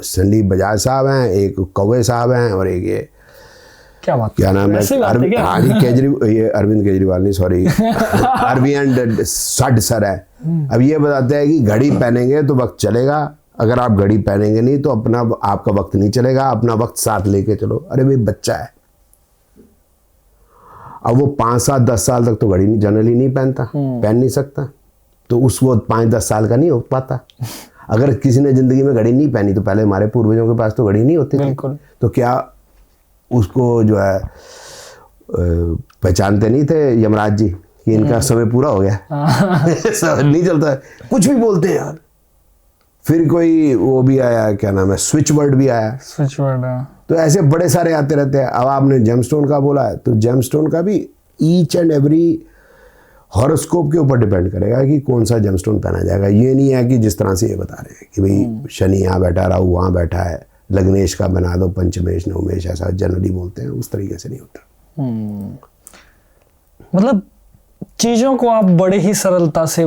Speaker 1: संदीप बजाज साहब हैं, एक कौवे साहब हैं, और एक ये क्या नाम है, हाँ जी, ये अरविंद केजरीवाल नहीं, सॉरी, अरविंद सड सर है। अब ये बताते हैं कि घड़ी पहनेंगे तो वक्त चलेगा, अगर आप घड़ी पहनेंगे नहीं तो आपका वक्त नहीं चलेगा, अपना वक्त साथ लेके चलो। अरे भाई, बच्चा है, अब वो 5 साल 10 साल तक तो घड़ी जनरली नहीं पहन नहीं सकता, तो वो 5-10 साल का नहीं हो पाता। अगर किसी ने जिंदगी में घड़ी नहीं पहनी, तो पहले हमारे पूर्वजों के पास तो घड़ी नहीं होती थी, तो क्या उसको जो है पहचानते नहीं थे यमराज जी कि इनका समय पूरा हो गया? नहीं चलता है, कुछ भी बोलते हैं यार। फिर कोई वो भी आया, क्या नाम है, स्विच वर्ड भी आया,
Speaker 2: स्विच वर्ड।
Speaker 1: तो ऐसे बड़े सारे आते रहते हैं। अब आपने जेमस्टोन का बोला है, तो जेमस्टोन का भी ईच एंड एवरी हॉरोस्कोप के ऊपर डिपेंड करेगा कि कौन सा जेमस्टोन पहना जाएगा। ये नहीं है कि जिस तरह से ये बता रहे हैं कि भाई शनि यहाँ बैठा, राहु वहाँ बैठा है, लग्नेश का बना दो पंचमेश नवमेश, ऐसा जनरली बोलते हैं, उस तरीके से नहीं होता।
Speaker 2: मतलब चीजों को आप बड़े ही सरलता से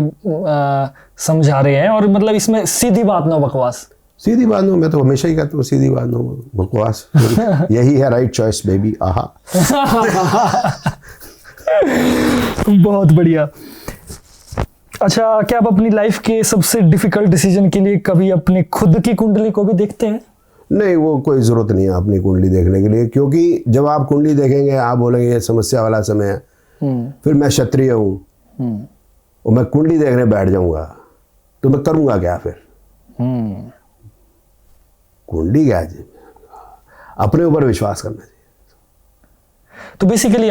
Speaker 2: समझा रहे हैं, और मतलब इसमें सीधी बात ना बकवास।
Speaker 1: सीधी बात नो, मैं तो हमेशा ही कहता हूँ सीधी बात नो बकवास। यही है राइट चॉइस बेबी। आहा।
Speaker 2: बहुत बढ़िया। अच्छा, क्या आप अपनी लाइफ के सबसे डिफिकल्ट डिसीजन के लिए कभी अपनी खुद की कुंडली को भी देखते हैं?
Speaker 1: नहीं, वो कोई ज़रूरत नहीं है अपनी कुंडली देखने के लिए, क्योंकि जब आप कुंडली देखेंगे आप बोलेंगे ये समस्या वाला समय है, फिर मैं क्षत्रिय हूँ, और मैं कुंडली देखने बैठ जाऊंगा तो मैं करूंगा क्या फिर? कुंडली क्या है? अपने ऊपर विश्वास करना चाहिए।
Speaker 2: तो बेसिकली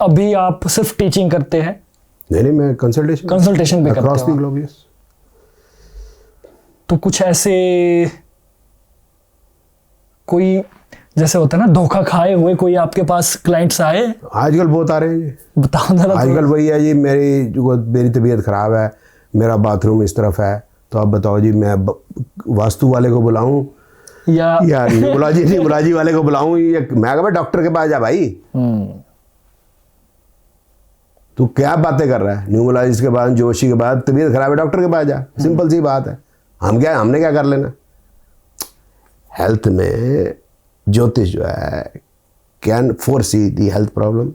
Speaker 2: अभी आप सिर्फ टीचिंग करते हैं?
Speaker 1: नहीं, मैं कंसल्टेशन
Speaker 2: भी करते
Speaker 1: अक्रॉस द
Speaker 2: हो?
Speaker 1: Globe, yes.
Speaker 2: तो कुछ ऐसे कोई जैसे होता है ना धोखा खाए हुए कोई आपके पास क्लाइंट्स आए?
Speaker 1: आजकल बहुत आ रहे हैं जी।
Speaker 2: बताओ जरा।
Speaker 1: आजकल वही है जी, मेरी तबीयत खराब है, मेरा बाथरूम इस तरफ है, तो आप बताओ जी मैं वास्तु वाले को बुलाऊं
Speaker 2: या
Speaker 1: न्यूमरोलॉजी वाले को बुलाऊं, या मैं कहा डॉक्टर के पास जा भाई। तू क्या बातें कर रहा है? न्यूमरोलॉजिस्ट के बाद, जोशी के बाद, तबीयत खराब है डॉक्टर के पास जा, सिंपल सी बात है। हमने क्या कर लेना? हेल्थ में ज्योतिष जो है can foresee the health problem.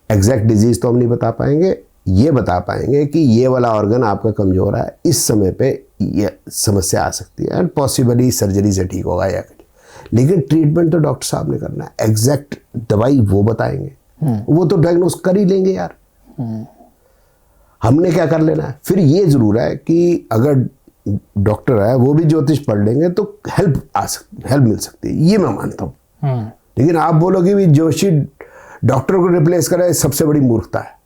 Speaker 1: Exact disease तो हम नहीं बता पाएंगे, ये बता पाएंगे कि ये वाला ऑर्गन आपका कमजोर है, इस समय पे ये समस्या आ सकती है, एंड पॉसिबली सर्जरी से ठीक होगा या लेकिन ट्रीटमेंट तो डॉक्टर साहब ने करना है। एग्जैक्ट दवाई वो बताएंगे, वो तो डायग्नोस कर ही लेंगे यार। हमने क्या कर लेना है? फिर ये जरूर है कि अगर डॉक्टर है वो भी ज्योतिष पढ़ लेंगे तो हेल्प मिल सकती है, ये मैं मानता हूँ। लेकिन आप बोलोगे भी जोशी डॉक्टर को रिप्लेस करे, सबसे बड़ी मूर्खता है।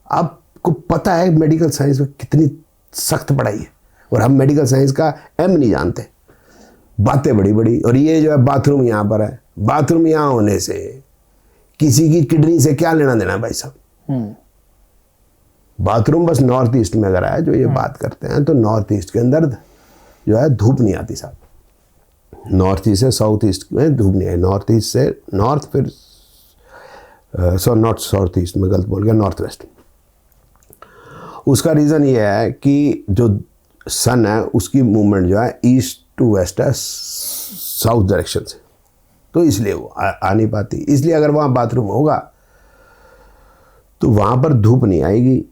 Speaker 1: आपको पता है मेडिकल साइंस में कितनी सख्त पढ़ाई है, और हम मेडिकल साइंस का एम नहीं जानते, बातें बड़ी बड़ी। और ये जो है बाथरूम यहाँ पर है, बाथरूम यहाँ होने से किसी की किडनी से क्या लेना देना भाई साहब? बाथरूम बस नॉर्थ ईस्ट में अगर है जो ये बात करते हैं, तो नॉर्थ ईस्ट के अंदर जो है धूप नहीं आती साहब। नॉर्थ ईस्ट से साउथ ईस्ट में धूप नहीं आई, नॉर्थ ईस्ट से नॉर्थ, फिर नॉट साउथ ईस्ट में गलत बोल गया, नॉर्थ वेस्ट। उसका रीज़न ये है कि जो सन है उसकी मूवमेंट जो है ईस्ट टू वेस्ट है, साउथ डायरेक्शन से, तो इसलिए वो आ नहीं पाती। इसलिए अगर वहाँ बाथरूम होगा तो वहाँ पर धूप नहीं आएगी,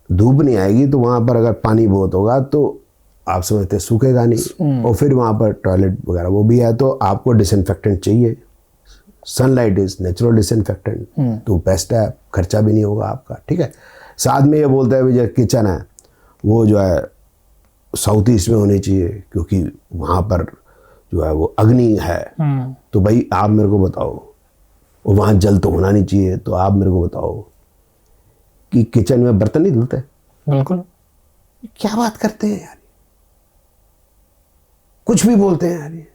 Speaker 1: धूप नहीं आएगी तो वहाँ पर अगर पानी बहुत होगा तो आप समझते सूखेगा नहीं, और फिर वहाँ पर टॉयलेट वगैरह वो भी है, तो आपको डिसइंफेक्टेंट चाहिए। सनलाइट इज नेचुरल डिसइंफेक्टेंट, तो बेस्ट है, खर्चा भी नहीं होगा आपका, ठीक है। साथ में ये बोलते हैं जो किचन है वो जो है साउथ ईस्ट में होनी चाहिए, क्योंकि वहाँ पर जो है वो अग्नि है। तो भाई आप मेरे को बताओ, और वहाँ जल तो होना नहीं चाहिए, तो आप मेरे को बताओ कि किचन में बर्तन नहीं धुलते?
Speaker 2: बिल्कुल।
Speaker 1: क्या बात करते हैं यार, कुछ भी बोलते हैं यार।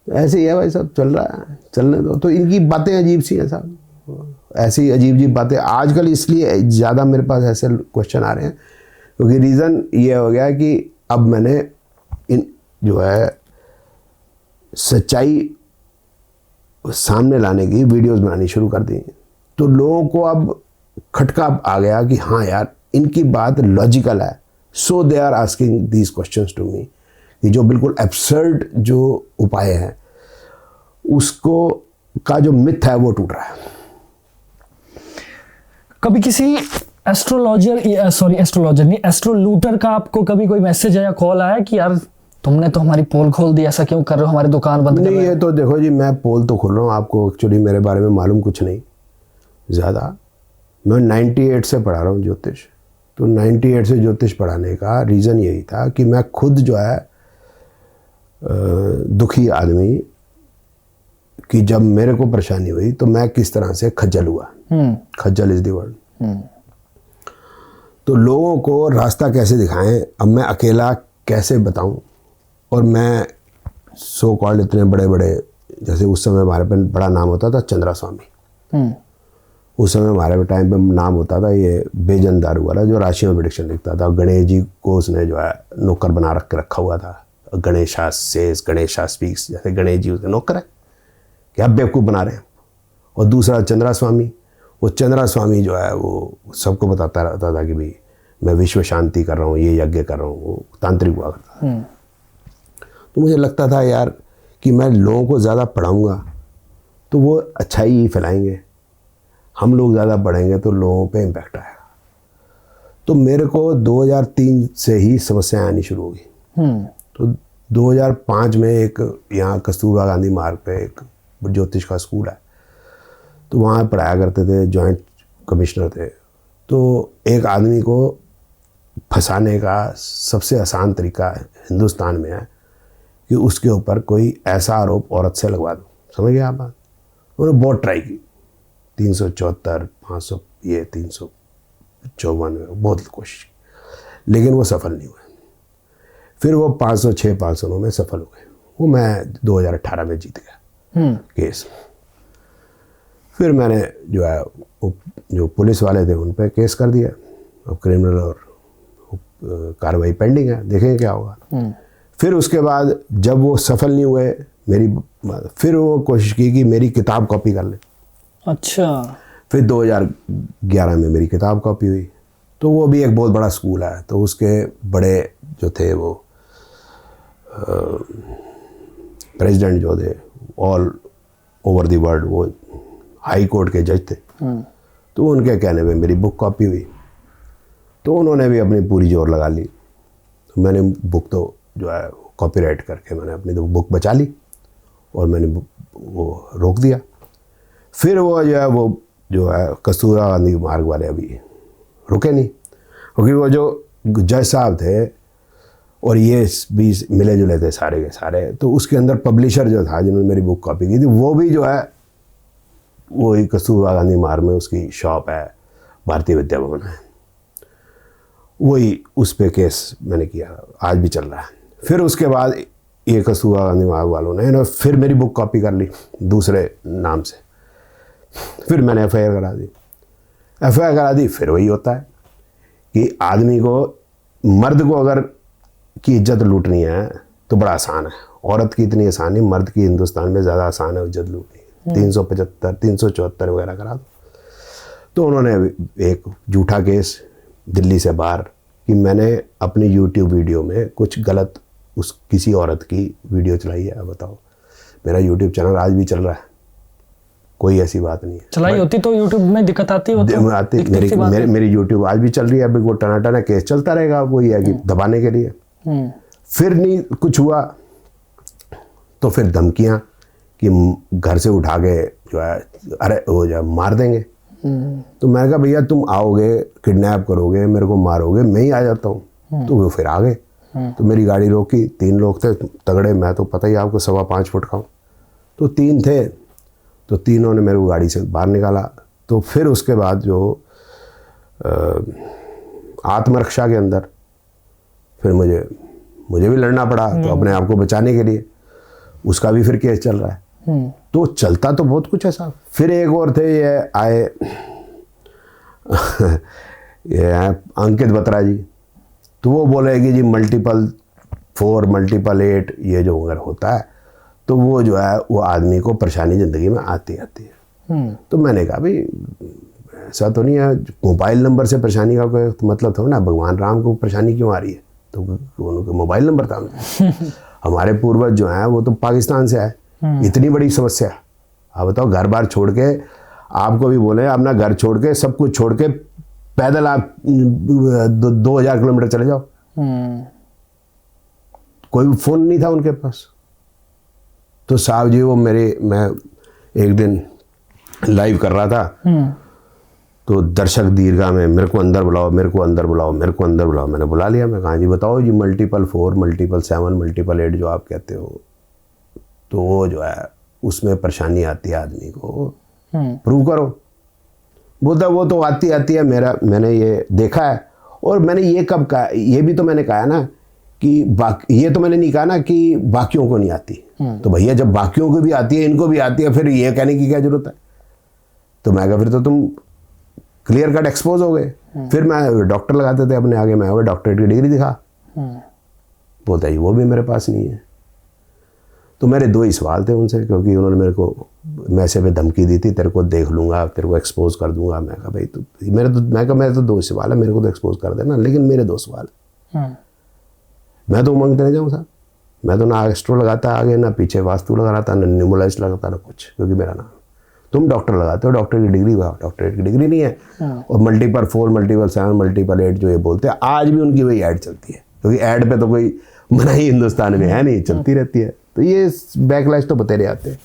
Speaker 1: ऐसे ही है भाई, सब चल रहा है, चलने दो। तो इनकी बातें अजीब सी हैं साहब, ऐसी अजीब अजीब बातें आजकल। इसलिए ज़्यादा मेरे पास ऐसे क्वेश्चन आ रहे हैं, क्योंकि रीज़न ये हो गया कि अब मैंने इन जो है सच्चाई सामने लाने की वीडियोस बनानी शुरू कर दी, तो लोगों को अब खटका आ गया कि हाँ यार इनकी बात लॉजिकल है, so they are asking these questions to me, कि जो बिल्कुल एब्सर्ड जो उपाय है उसको का जो मिथ है वो टूट रहा है।
Speaker 2: कभी किसी एस्ट्रोलॉजर नहीं, एस्ट्रोलूटर का आपको कभी कोई मैसेज या कॉल आया कि यार तुमने तो हमारी पोल खोल दी, ऐसा क्यों कर रहे हो, हमारी दुकान बंद कर रहे हो?
Speaker 1: नहीं, ये तो देखो जी, मैं पोल तो खोल रहा हूँ, आपको एक्चुअली मेरे बारे में मालूम कुछ नहीं ज़्यादा। मैं 98 से पढ़ा रहा हूँ ज्योतिष। तो 98 से ज्योतिष पढ़ाने का रीज़न यही था कि मैं खुद जो है दुखी आदमी, कि जब मेरे को परेशानी हुई तो मैं किस तरह से खज्जल हुआ। खज्जल इज द वर्ड। तो लोगों को रास्ता कैसे दिखाएं, अब मैं अकेला कैसे बताऊं। और मैं सो कॉल्ड इतने बड़े बड़े, जैसे उस समय हमारे पे बड़ा नाम होता था चंद्रा स्वामी, उस समय हमारे टाइम पे नाम होता था ये बेजन दारू वाला, जो राशियों में प्रेडिक्शन लिखता था। गणेश जी को उसने जो है नौकर बना रखा हुआ था, गणेशा सेज, गणेशा स्पीक्स, जैसे गणेश जी उसके नौकर है, क्या बेवकूफ़ बना रहे हैं। और दूसरा चंद्रा स्वामी, वो चंद्रा स्वामी जो है वो सबको बताता रहता था कि भाई मैं विश्व शांति कर रहा हूँ, ये यज्ञ कर रहा हूँ, वो तांत्रिक हुआ करता था। तो मुझे लगता था यार कि मैं लोगों को ज़्यादा पढ़ाऊँगा तो वो अच्छाई ही फैलाएंगे, हम लोग ज़्यादा पढ़ेंगे तो लोगों पे इम्पैक्ट आएगा। तो मेरे को 2003 से ही समस्याएं आनी शुरू हो गई। तो 2005 में एक यहाँ कस्तूरबा गांधी मार्ग पे एक ज्योतिष का स्कूल है, तो वहाँ पढ़ाया करते थे जॉइंट कमिश्नर थे, तो एक आदमी को फंसाने का सबसे आसान तरीका हिंदुस्तान में है कि उसके ऊपर कोई ऐसा आरोप औरत से लगवा दो। समझ गए आप बात? उन्होंने बहुत ट्राई की, 374, 500, ये 354, बहुत कोशिश की, लेकिन वो सफल नहीं हुए। फिर वो 506, 509 में सफल हो गए। वो मैं 2018 में जीत गया केस। फिर मैंने जो है जो पुलिस वाले थे उन पे केस कर दिया। अब क्रिमिनल और कार्रवाई पेंडिंग है, देखेंगे क्या होगा। फिर उसके बाद जब वो सफल नहीं हुए फिर वो कोशिश की कि मेरी किताब कॉपी कर ले।
Speaker 2: अच्छा।
Speaker 1: फिर 2011 में मेरी किताब कॉपी हुई। तो वो भी एक बहुत बड़ा स्कूल है, तो उसके बड़े जो थे वो प्रेसिडेंट जो थे ऑल ओवर द वर्ल्ड, वो हाई कोर्ट के जज थे, तो उनके कहने पे मेरी बुक कॉपी हुई। तो उन्होंने भी अपनी पूरी जोर लगा ली। तो मैंने बुक तो जो है कॉपीराइट करके मैंने अपनी तो बुक बचा ली और मैंने वो रोक दिया। फिर वो जो है कस्तूरबा गांधी मार्ग वाले अभी रुके नहीं, क्योंकि वो जो जज साहब थे और ये भी मिले जुले थे सारे के सारे, तो उसके अंदर पब्लिशर जो था जिन्होंने मेरी बुक कॉपी की थी वो भी जो है वही कस्तूरबा गांधी मार्ग में उसकी शॉप है, भारतीय विद्या भवन है, वही उस पे केस मैंने किया, आज भी चल रहा है। फिर उसके बाद ये कस्तूरबा गांधी मार्ग वालों ने फिर मेरी बुक कॉपी कर ली दूसरे नाम से। फिर मैंने एफआईआर करा दी। एफआईआर करा दी, फिर वही होता है कि आदमी को, मर्द को अगर की इज्जत लूटनी है तो बड़ा आसान है, औरत की इतनी आसान नहीं, मर्द की हिंदुस्तान में ज़्यादा आसान है इज्जत लूटनी। 375, 374 वगैरह करा दो। तो उन्होंने एक झूठा केस दिल्ली से बाहर कि मैंने अपनी यूट्यूब वीडियो में कुछ गलत किसी औरत की वीडियो चलाई है। बताओ, मेरा यूट्यूब चैनल आज भी चल रहा है, कोई ऐसी बात नहीं है।
Speaker 2: चलाई होती तो यूट्यूब में दिक्कत आती होती?
Speaker 1: मेरी यूट्यूब आज भी चल रही है। अभी वो टनाटना केस चलता रहेगा, वही है कि दबाने के लिए। फिर नहीं कुछ हुआ तो फिर धमकियां कि घर से उठा के जो है अरे वो जो मार देंगे। तो मैंने कहा भैया तुम आओगे, किडनैप करोगे, मेरे को मारोगे, मैं ही आ जाता हूँ। तो वो फिर आ गए। तो मेरी गाड़ी रोकी, 3 लोग थे तगड़े, मैं तो पता ही आपको 5.25 फुट का हूँ, तो 3 थे, तो तीनों ने मेरे को गाड़ी से बाहर निकाला। तो फिर उसके बाद जो आत्मरक्षा के अंदर फिर मुझे भी लड़ना पड़ा, तो अपने आप को बचाने के लिए उसका भी फिर केस चल रहा है। तो चलता तो बहुत कुछ है साहब। फिर एक और थे, ये आए ये अंकित बत्रा जी, तो वो बोले कि जी मल्टीपल 4, मल्टीपल 8 ये जो अगर होता है तो वो जो है वो आदमी को परेशानी ज़िंदगी में आती है। तो मैंने कहा भाई ऐसा तो नहीं है, मोबाइल नंबर से परेशानी का कोई मतलब थोड़ा ना, भगवान राम को परेशानी क्यों आ रही है, तो उनका मोबाइल नंबर था। हमारे पूर्वज जो हैं वो तो पाकिस्तान से आए, इतनी बड़ी समस्या। आप बताओ, घर बार छोड़ के, आपको भी बोले अपना घर छोड़ के, सब कुछ छोड़ के पैदल आप 2000 किलोमीटर चले जाओ, कोई फोन नहीं था उनके पास। तो साहब जी वो मैं एक दिन लाइव कर रहा था, तो दर्शक दीर्घा में मेरे को अंदर बुलाओ, मेरे को अंदर बुलाओ, मेरे को अंदर बुलाओ। मैंने बुला लिया। मैं कहा जी बताओ जी, मल्टीपल 4, मल्टीपल 7, मल्टीपल 8 जो आप कहते हो, तो वो जो है उसमें परेशानी आती है आदमी को, प्रूव करो। बोलता वो तो आती है, मैंने ये देखा है। और मैंने ये कब कहा, ये भी तो मैंने कहा ना कि ये तो मैंने नहीं कहा ना कि बाकियों को नहीं आती। तो भैया जब बाकियों को भी आती है, इनको भी आती है, फिर ये कहने की क्या जरूरत है। तो मैं कहा फिर तो तुम क्लियर कट एक्सपोज हो गए। फिर मैं डॉक्टर लगाते थे अपने आगे, मैं वो डॉक्टरेट की डिग्री दिखा। बोलता है वो भी मेरे पास नहीं है। तो मेरे 2 ही सवाल थे उनसे, क्योंकि उन्होंने मेरे को मैसेज पे धमकी दी थी, तेरे को देख लूंगा, तेरे को एक्सपोज कर दूंगा। मैं कहा भाई तो मेरे तो 2 सवाल है, मेरे को तो एक्सपोज कर देना, लेकिन मेरे 2 सवाल है। मैं तो उमंग देने जाऊँ साहब, मैं तो ना एस्ट्रो लगाता आगे, ना पीछे वास्तु लगाता, ना न्यूमोलाइज लगाता, ना कुछ, क्योंकि मेरा नाम। तुम डॉक्टर लगाते हो, डॉक्टर की डिग्री हुआ, डॉक्टरेट की डिग्री नहीं है। और मल्टीपल 4, मल्टीपल 7, मल्टीपल 8 जो ये बोलते हैं, आज भी उनकी वही ऐड चलती है, क्योंकि ऐड पे तो कोई मनाही हिंदुस्तान में है नहीं, चलती रहती है। तो ये बैकलैश तो बतेरे आते हैं।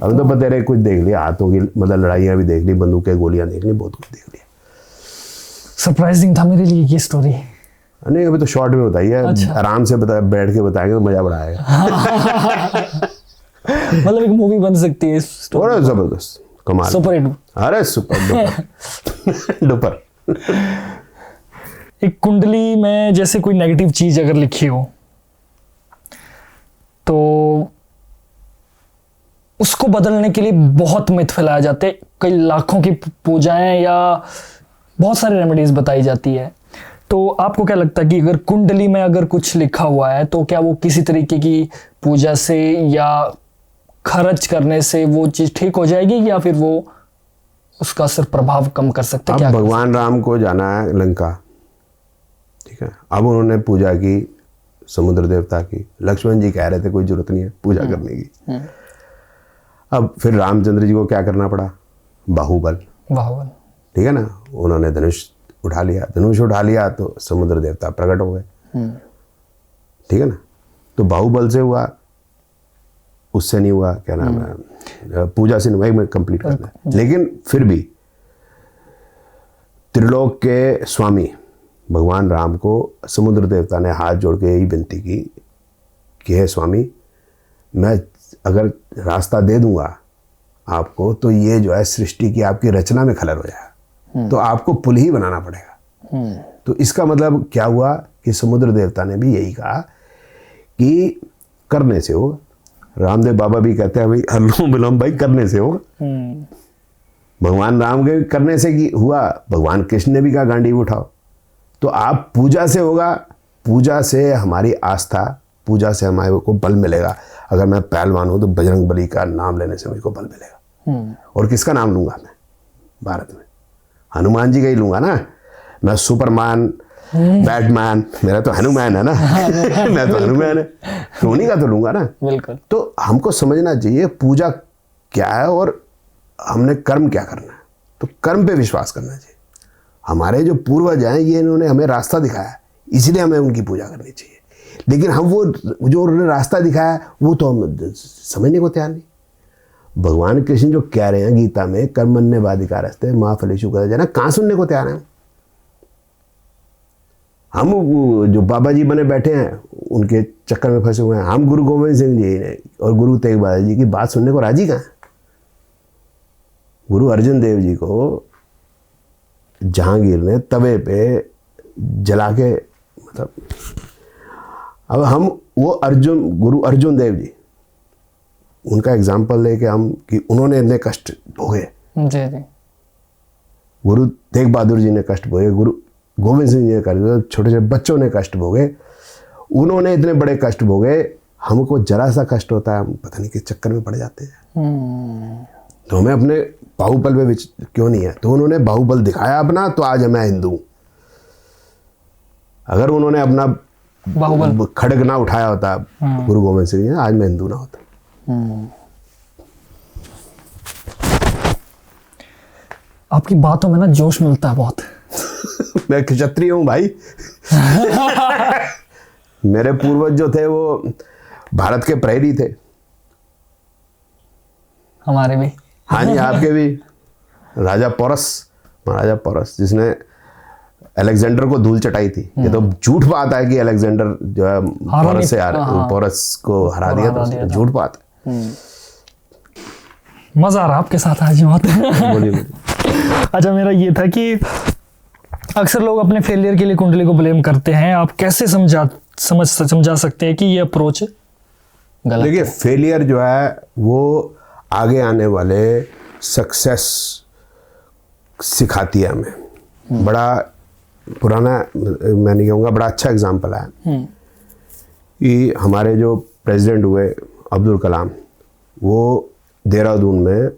Speaker 1: हम तो बतेरे कुछ देख लिया, हाथों की मतलब लड़ाइयाँ भी देख ली, बंदूकें गोलियाँ देख ली, बहुत कुछ देख लिया।
Speaker 2: सरप्राइजिंग था मेरे लिए ये स्टोरी।
Speaker 1: नहीं अभी तो शॉर्ट में बताइए।
Speaker 2: अच्छा।
Speaker 1: आराम से बैठ के बताएंगे तो मजा बड़ा आएगा।
Speaker 2: मतलब एक मूवी बन सकती है इस
Speaker 1: और जबरदस्त कमाल,
Speaker 2: सुपर हिट।
Speaker 1: अरे सुपर डुपर डुपर।
Speaker 2: एक कुंडली में जैसे कोई नेगेटिव चीज अगर लिखी हो तो उसको बदलने के लिए बहुत मिथ फैलाए जाते हैं, कई लाखों की पूजाएं या बहुत सारी रेमेडीज बताई जाती है। तो आपको क्या लगता है कि अगर कुंडली में अगर कुछ लिखा हुआ है तो क्या वो किसी तरीके की पूजा से या खर्च करने से वो चीज ठीक हो जाएगी, या फिर वो उसका सिर्फ प्रभाव कम कर सकते हैं?
Speaker 1: अब
Speaker 2: क्या
Speaker 1: भगवान राम को जाना है लंका, ठीक है, अब उन्होंने पूजा की समुद्र देवता की, लक्ष्मण जी कह रहे थे कोई जरूरत नहीं है पूजा करने की। अब फिर रामचंद्र जी को क्या करना पड़ा, बाहुबल,
Speaker 2: बाहुबल,
Speaker 1: ठीक है ना, उन्होंने धनुष उठा लिया, धनुष उठा लिया तो समुद्र देवता प्रकट हो गए, ठीक है ना। तो बाहुबल से हुआ, उससे नहीं हुआ, क्या नाम है, पूजा से नहीं हुआ, कंप्लीट करना है। लेकिन फिर भी त्रिलोक के स्वामी भगवान राम को समुद्र देवता ने हाथ जोड़ के यही विनती की कि हे स्वामी, मैं अगर रास्ता दे दूंगा आपको तो ये जो है सृष्टि की आपकी रचना में खलल हो जाएगा, तो आपको पुल ही बनाना पड़ेगा। तो इसका मतलब क्या हुआ कि समुद्र देवता ने भी यही कहा कि करने से होगा। रामदेव बाबा भी कहते हैं भाई अनुलोम विलोम भाई करने से होगा। भगवान राम के करने से की हुआ, भगवान कृष्ण ने भी कहा गांडी उठाओ। तो आप पूजा से होगा, पूजा से हमारी आस्था, पूजा से हमारे को बल मिलेगा। अगर मैं पहलवान हूं तो बजरंग बली का नाम लेने से मेरे को बल मिलेगा। और किसका नाम लूंगा मैं भारत में? हनुमान जी का ही लूंगा ना। मैं सुपरमैन, बैटमैन, मेरा तो हनुमान है ना। मैं तो हनुमान है, तो उन्हीं का तो लूंगा ना।
Speaker 2: बिल्कुल।
Speaker 1: तो हमको समझना चाहिए पूजा क्या है और हमने कर्म क्या करना है। तो कर्म पे विश्वास करना चाहिए। हमारे जो पूर्वज हैं ये इन्होंने हमें रास्ता दिखाया, इसलिए हमें उनकी पूजा करनी चाहिए। लेकिन हम वो जो उन्होंने रास्ता दिखाया वो तो हम समझने को तैयार नहीं। भगवान कृष्ण जो कह रहे हैं गीता में, कर्मण्य वाधिकारस्ते मा फलेषु कदाचन, कहाँ सुनने को तैयार हैं हम? जो बाबा जी बने बैठे हैं उनके चक्कर में फंसे हुए हैं। हम गुरु गोविंद सिंह जी ने और गुरु तेग बहादुर जी की बात सुनने को राजी कहाँ? गुरु अर्जुन देव जी को जहांगीर ने तवे पे जला के, मतलब अब हम वो अर्जुन, गुरु अर्जुन देव जी, उनका एग्जाम्पल लेके हम कि उन्होंने इतने कष्ट भोगे।
Speaker 2: जी जी।
Speaker 1: गुरु तेग बहादुर जी ने कष्ट भोगे, गुरु गोविंद सिंह जी ने कष्ट भोगे, छोटे छोटे बच्चों ने कष्ट भोगे, उन्होंने इतने बड़े कष्ट भोगे। हमको जरा सा कष्ट होता है, हम पता नहीं किस चक्कर में पड़ जाते हैं। तो हमें अपने बाहुबल पे क्यों नहीं है? तो उन्होंने बाहुबल दिखाया अपना, तो आज मैं हिंदू हूं। अगर उन्होंने अपना
Speaker 2: बाहुबल
Speaker 1: खड़ग ना उठाया होता गुरु गोविंद सिंह जी, आज मैं हिंदू ना होता।
Speaker 2: आपकी बातों में ना जोश मिलता है बहुत।
Speaker 1: मैं क्षत्रिय हूं भाई। मेरे पूर्वज जो थे वो भारत के प्रहरी थे।
Speaker 2: हमारे भी।
Speaker 1: हाँ जी, आपके भी। राजा पोरस, महाराजा पोरस, जिसने अलेक्जेंडर को धूल चटाई थी। ये तो झूठ बात है कि अलेक्जेंडर जो है पोरस से पोरस को हरा दिया था, झूठ बात है।
Speaker 2: मजा आ रहा आपके साथ आज बहुत।
Speaker 1: बोलिए।
Speaker 2: अच्छा, मेरा ये था कि अक्सर लोग अपने फेलियर के लिए कुंडली को ब्लेम करते हैं। आप कैसे समझा सकते हैं कि ये अप्रोच गलत?
Speaker 1: देखिए, फेलियर जो है वो आगे आने वाले सक्सेस सिखाती है हमें। बड़ा पुराना, मैं नहीं कहूँगा, बड़ा अच्छा एग्जाम्पल है कि हमारे जो प्रेसिडेंट हुए अब्दुल कलाम, वो देहरादून में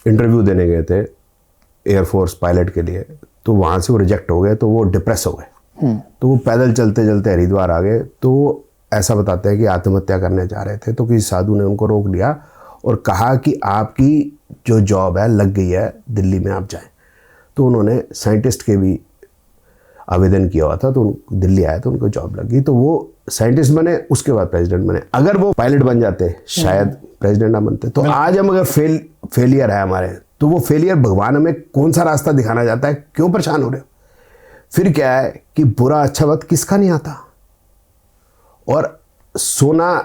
Speaker 1: इंटरव्यू देने गए थे एयरफोर्स पायलट के लिए। तो वहाँ से वो रिजेक्ट हो गए, तो वो डिप्रेस हो गए। तो वो पैदल चलते चलते हरिद्वार आ गए। तो वो ऐसा बताते हैं कि आत्महत्या करने जा रहे थे, तो किसी साधु ने उनको रोक लिया और कहा कि आपकी जो जॉब है लग गई है, दिल्ली में आप जाएं। तो उन्होंने साइंटिस्ट के भी आवेदन किया हुआ था, तो दिल्ली आया तो उनको जॉब लगी, तो वो साइंटिस्ट बने, उसके बाद प्रेसिडेंट बने। अगर वो पायलट बन जाते शायद प्रेसिडेंट ना बनते। तो आज हम अगर फेलियर है हमारे, तो वो फेलियर भगवान हमें कौन सा रास्ता दिखाना चाहता है, क्यों परेशान हो रहे हो? फिर क्या है कि बुरा अच्छा वक्त किसका नहीं आता, और सोना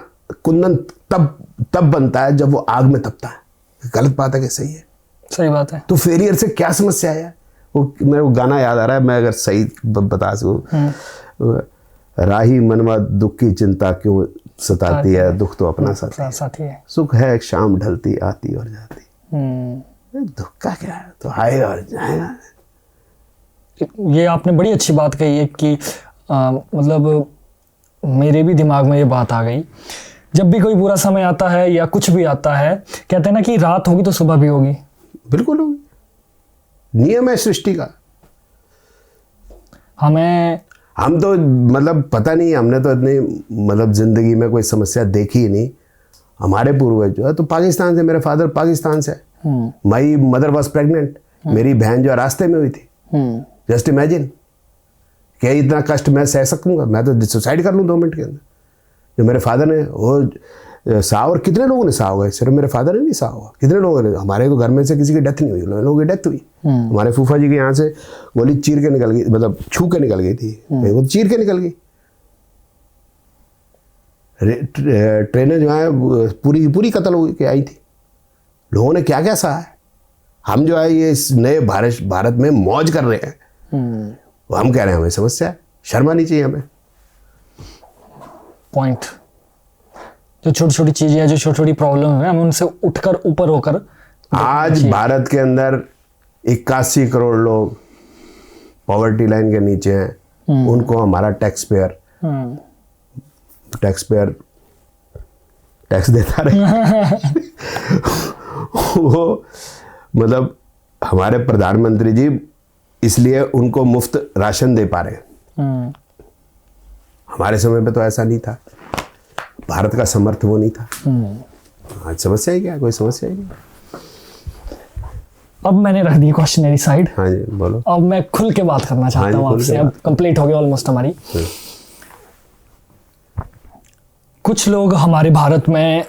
Speaker 1: कुंदन तब बनता है जब वो आग में तपता है। गलत बात है कि सही है?
Speaker 2: सही बात है।
Speaker 1: तो फेलियर से क्या समस्या है? वो मेरे को गाना याद आ रहा है, मैं अगर सही बता सकूं, राही मनवा दुख की चिंता क्यों सताती है, दुख तो अपना साथी है, सुख है एक शाम ढलती आती और जाती। दुख का क्या है, तो आएगा और जाएगा।
Speaker 2: ये आपने बड़ी अच्छी बात कही है कि मतलब मेरे भी दिमाग में ये बात आ गई। जब भी कोई बुरा समय आता है या कुछ भी आता है, कहते हैं ना कि रात होगी तो सुबह भी होगी।
Speaker 1: बिल्कुल होगी, नियम है सृष्टि का। हम तो मतलब पता नहीं, हमने तो इतनी मतलब जिंदगी में कोई समस्या देखी ही नहीं। हमारे पूर्वज जो है तो पाकिस्तान से, मेरे फादर पाकिस्तान से, माई मदर वॉज प्रेग्नेंट, मेरी बहन जो रास्ते में हुई थी। जस्ट इमेजिन, क्या इतना कष्ट मैं सह सकूंगा? मैं तो सुसाइड कर लूँ 2 मिनट के अंदर। जो मेरे फादर ने वो सहा, और कितने लोगों ने सहा होगा, सिर्फ मेरे फादर ने नहीं सहा होगा, कितने लोगों ने। हमारे तो घर में से किसी की डेथ नहीं हुई, लोगों की डेथ हुई। हमारे फूफा जी के यहाँ से गोली चीर के निकल गई, मतलब छू के निकल गई थी, वो चीर के निकल गई। ट्रेनें जो है पूरी की पूरी कत्ल हो के आई थी। लोगों ने क्या क्या सहा है। हम जो है ये इस नए भारत में मौज कर रहे हैं, वो हम कह रहे हैं हमें समस्या है, शर्म आनी चाहिए हमें।
Speaker 2: पॉइंट, जो छोटी छोटी चीजें हैं, जो छोटी छोटी प्रॉब्लम है, हमें उनसे उठकर ऊपर होकर।
Speaker 1: आज भारत के अंदर 81 करोड़ लोग पॉवर्टी लाइन के नीचे हैं। उनको हमारा टैक्स पेयर टैक्स देता रहे। वो मतलब हमारे प्रधानमंत्री जी इसलिए उनको मुफ्त राशन दे पा रहे हैं। हमारे समय पे तो ऐसा नहीं था, भारत का समर्थ वो नहीं था। आज समस्या है क्या? कोई समस्या ही नहीं।
Speaker 2: अब मैंने रख दी क्वेश्चनरी साइड।
Speaker 1: हाँ जी बोलो।
Speaker 2: अब मैं खुल के बात करना चाहता हूँ आपसे। अब कंप्लीट हो गया ऑलमोस्ट हमारी। कुछ लोग हमारे भारत में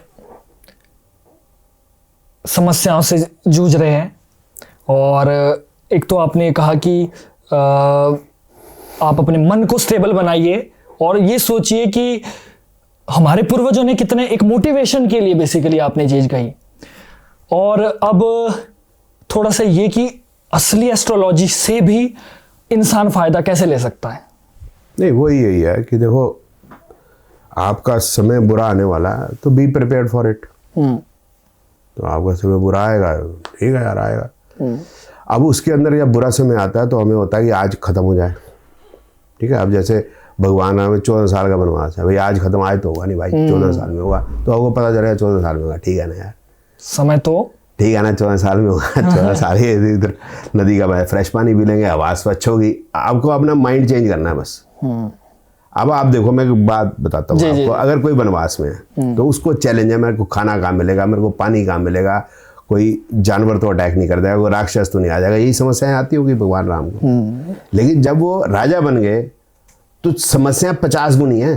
Speaker 2: समस्याओं से जूझ रहे हैं, और एक तो आपने कहा कि आप अपने मन को स्टेबल बनाइए और ये सोचिए कि हमारे पूर्वजों ने कितने, एक मोटिवेशन के लिए बेसिकली आपने चीज कही। और अब थोड़ा सा ये कि असली एस्ट्रोलॉजी से भी इंसान फायदा कैसे ले सकता है?
Speaker 1: नहीं, वो यही है कि देखो, आपका समय बुरा आने वाला है तो बी प्रिपेयर्ड फॉर इट। तो आपका समय बुरा आएगा, ठीक है यार, आएगा। अब उसके अंदर जब बुरा समय आता है तो हमें होता है कि आज खत्म हो जाए, ठीक है। अब जैसे भगवान हमें 14 साल का बनवास है, भाई आज खत्म, आज तो होगा नहीं भाई, 14 साल में होगा। तो आपको पता चलेगा 14 साल में होगा, ठीक है ना यार, समय तो ठीक है ना, 14 साल में होगा। 14 साल ही इधर नदी का फ्रेश पानी पी लेंगे, हवा स्वच्छ होगी। आपको अपना माइंड चेंज करना है बस। अब आप देखो, मैं एक बात बताता हूँ आपको। अगर कोई वनवास में है तो उसको चैलेंज है, मेरे को खाना कहाँ मिलेगा, मेरे को पानी कहाँ मिलेगा, कोई जानवर तो अटैक नहीं कर देगा, कोई राक्षस तो नहीं आ जाएगा, यही समस्याएं आती होगी भगवान राम को। लेकिन जब वो राजा बन गए तो समस्या 50 गुनी है।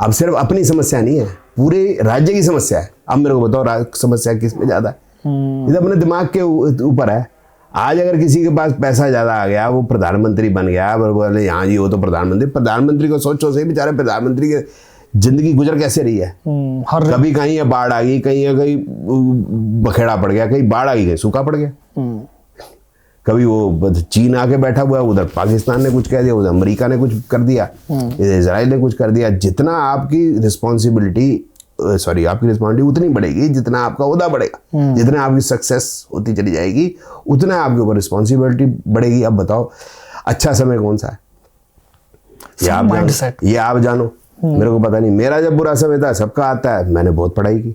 Speaker 1: अब सिर्फ अपनी समस्या नहीं है, पूरे राज्य की समस्या है। अब मेरे को बताओ समस्या किस में ज्यादा है? ये तो अपने दिमाग के ऊपर है। आज अगर किसी के पास पैसा ज्यादा आ गया, वो प्रधानमंत्री बन गया, बोले यहाँ जी वो तो प्रधानमंत्री को सोचो सही, बेचारे प्रधानमंत्री के जिंदगी गुजर कैसे रही है। कभी कहीं ये बाढ़ आ गई, कहीं बखेड़ा पड़ गया, कहीं बाढ़ आ गई, कहीं सूखा पड़ गया। कभी वो चीन आके बैठा हुआ है, उधर पाकिस्तान ने कुछ कह दिया, उधर अमेरिका ने कुछ कर दिया, इधर इजराइल ने कुछ कर दिया। जितना आपकी रिस्पॉन्सिबिलिटी उतनी बढ़ेगी जितना आपका ओहदा बढ़ेगा, जितना आपकी सक्सेस होती चली जाएगी उतना आपके ऊपर रिस्पॉन्सिबिलिटी बढ़ेगी। अब बताओ अच्छा समय कौन सा है? ये आप जानो, मेरे को पता नहीं। मेरा जब बुरा समय था, सबका आता है, मैंने बहुत पढ़ाई की,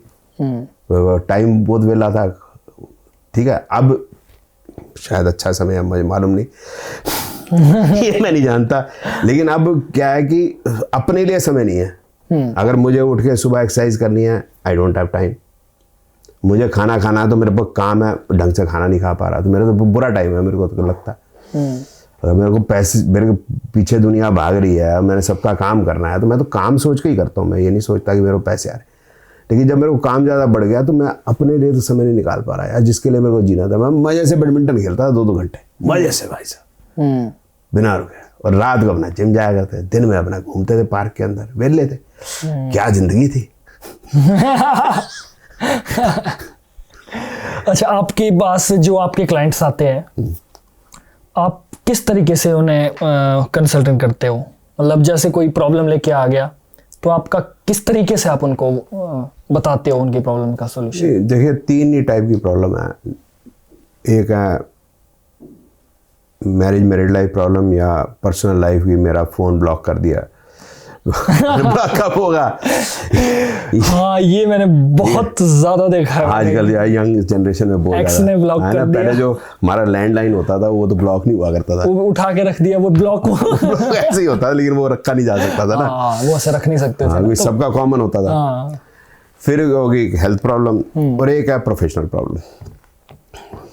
Speaker 1: टाइम बहुत वेला था, ठीक है। अब शायद अच्छा समय है, मुझे मालूम नहीं। ये मैं नहीं जानता। लेकिन अब क्या है कि अपने लिए समय नहीं है। अगर मुझे उठ के सुबह एक्सरसाइज करनी है, आई डोंट हैव टाइम। मुझे खाना खाना है तो मेरे पास काम है, ढंग से खाना नहीं खा पा रहा, तो मेरा तो बुरा टाइम है, मेरे को तो लगता है। अगर मेरे को पैसे, मेरे पीछे दुनिया भाग रही है, मैंने सबका काम करना है, तो मैं तो काम सोच के ही करता हूँ। मैं ये नहीं सोचता कि मेरे को पैसे आ रहे। लेकिन जब मेरे को काम ज़्यादा बढ़ गया तो मैं अपने लिए तो समय नहीं निकाल पा रहा यार, जिसके लिए मेरे को जीना था। मैं मजे से बैडमिंटन खेलता था 2-2 घंटे, मजे से भाई साहब, बिना रुके। और रात को अपना जिम जाया करते, दिन में अपना घूमते थे पार्क के अंदर, वेले थे। क्या जिंदगी थी।
Speaker 2: अच्छा, आपके पास जो आपके क्लाइंट्स आते हैं, आप किस तरीके से उन्हें कंसल्टेंट करते हो? मतलब जैसे कोई प्रॉब्लम लेके आ गया तो आपका किस तरीके से आप उनको बताते हो उनकी प्रॉब्लम का सोल्यूशन?
Speaker 1: देखिए 3 ही टाइप की प्रॉब्लम है। एक है मैरिड लाइफ प्रॉब्लम, या पर्सनल लाइफ की, मेरा फ़ोन ब्लॉक कर दिया। कब होगा?
Speaker 2: हाँ, ये मैंने बहुत ज्यादा देखा है
Speaker 1: आजकल यार यंग जनरेशन में बहुत
Speaker 2: एक्स ने ब्लॉक कर दिया।
Speaker 1: पहले जो हमारा लैंडलाइन होता था वो तो ब्लॉक नहीं हुआ करता था,
Speaker 2: वो उठा के रख दिया, वो ब्लॉक
Speaker 1: ऐसे ही होता था, लेकिन वो रखा नहीं जा सकता था ना।
Speaker 2: वो ऐसे रख नहीं सकते थे,
Speaker 1: तो सबका कॉमन होता था। फिर होगी हेल्थ प्रॉब्लम, और एक है प्रोफेशनल प्रॉब्लम।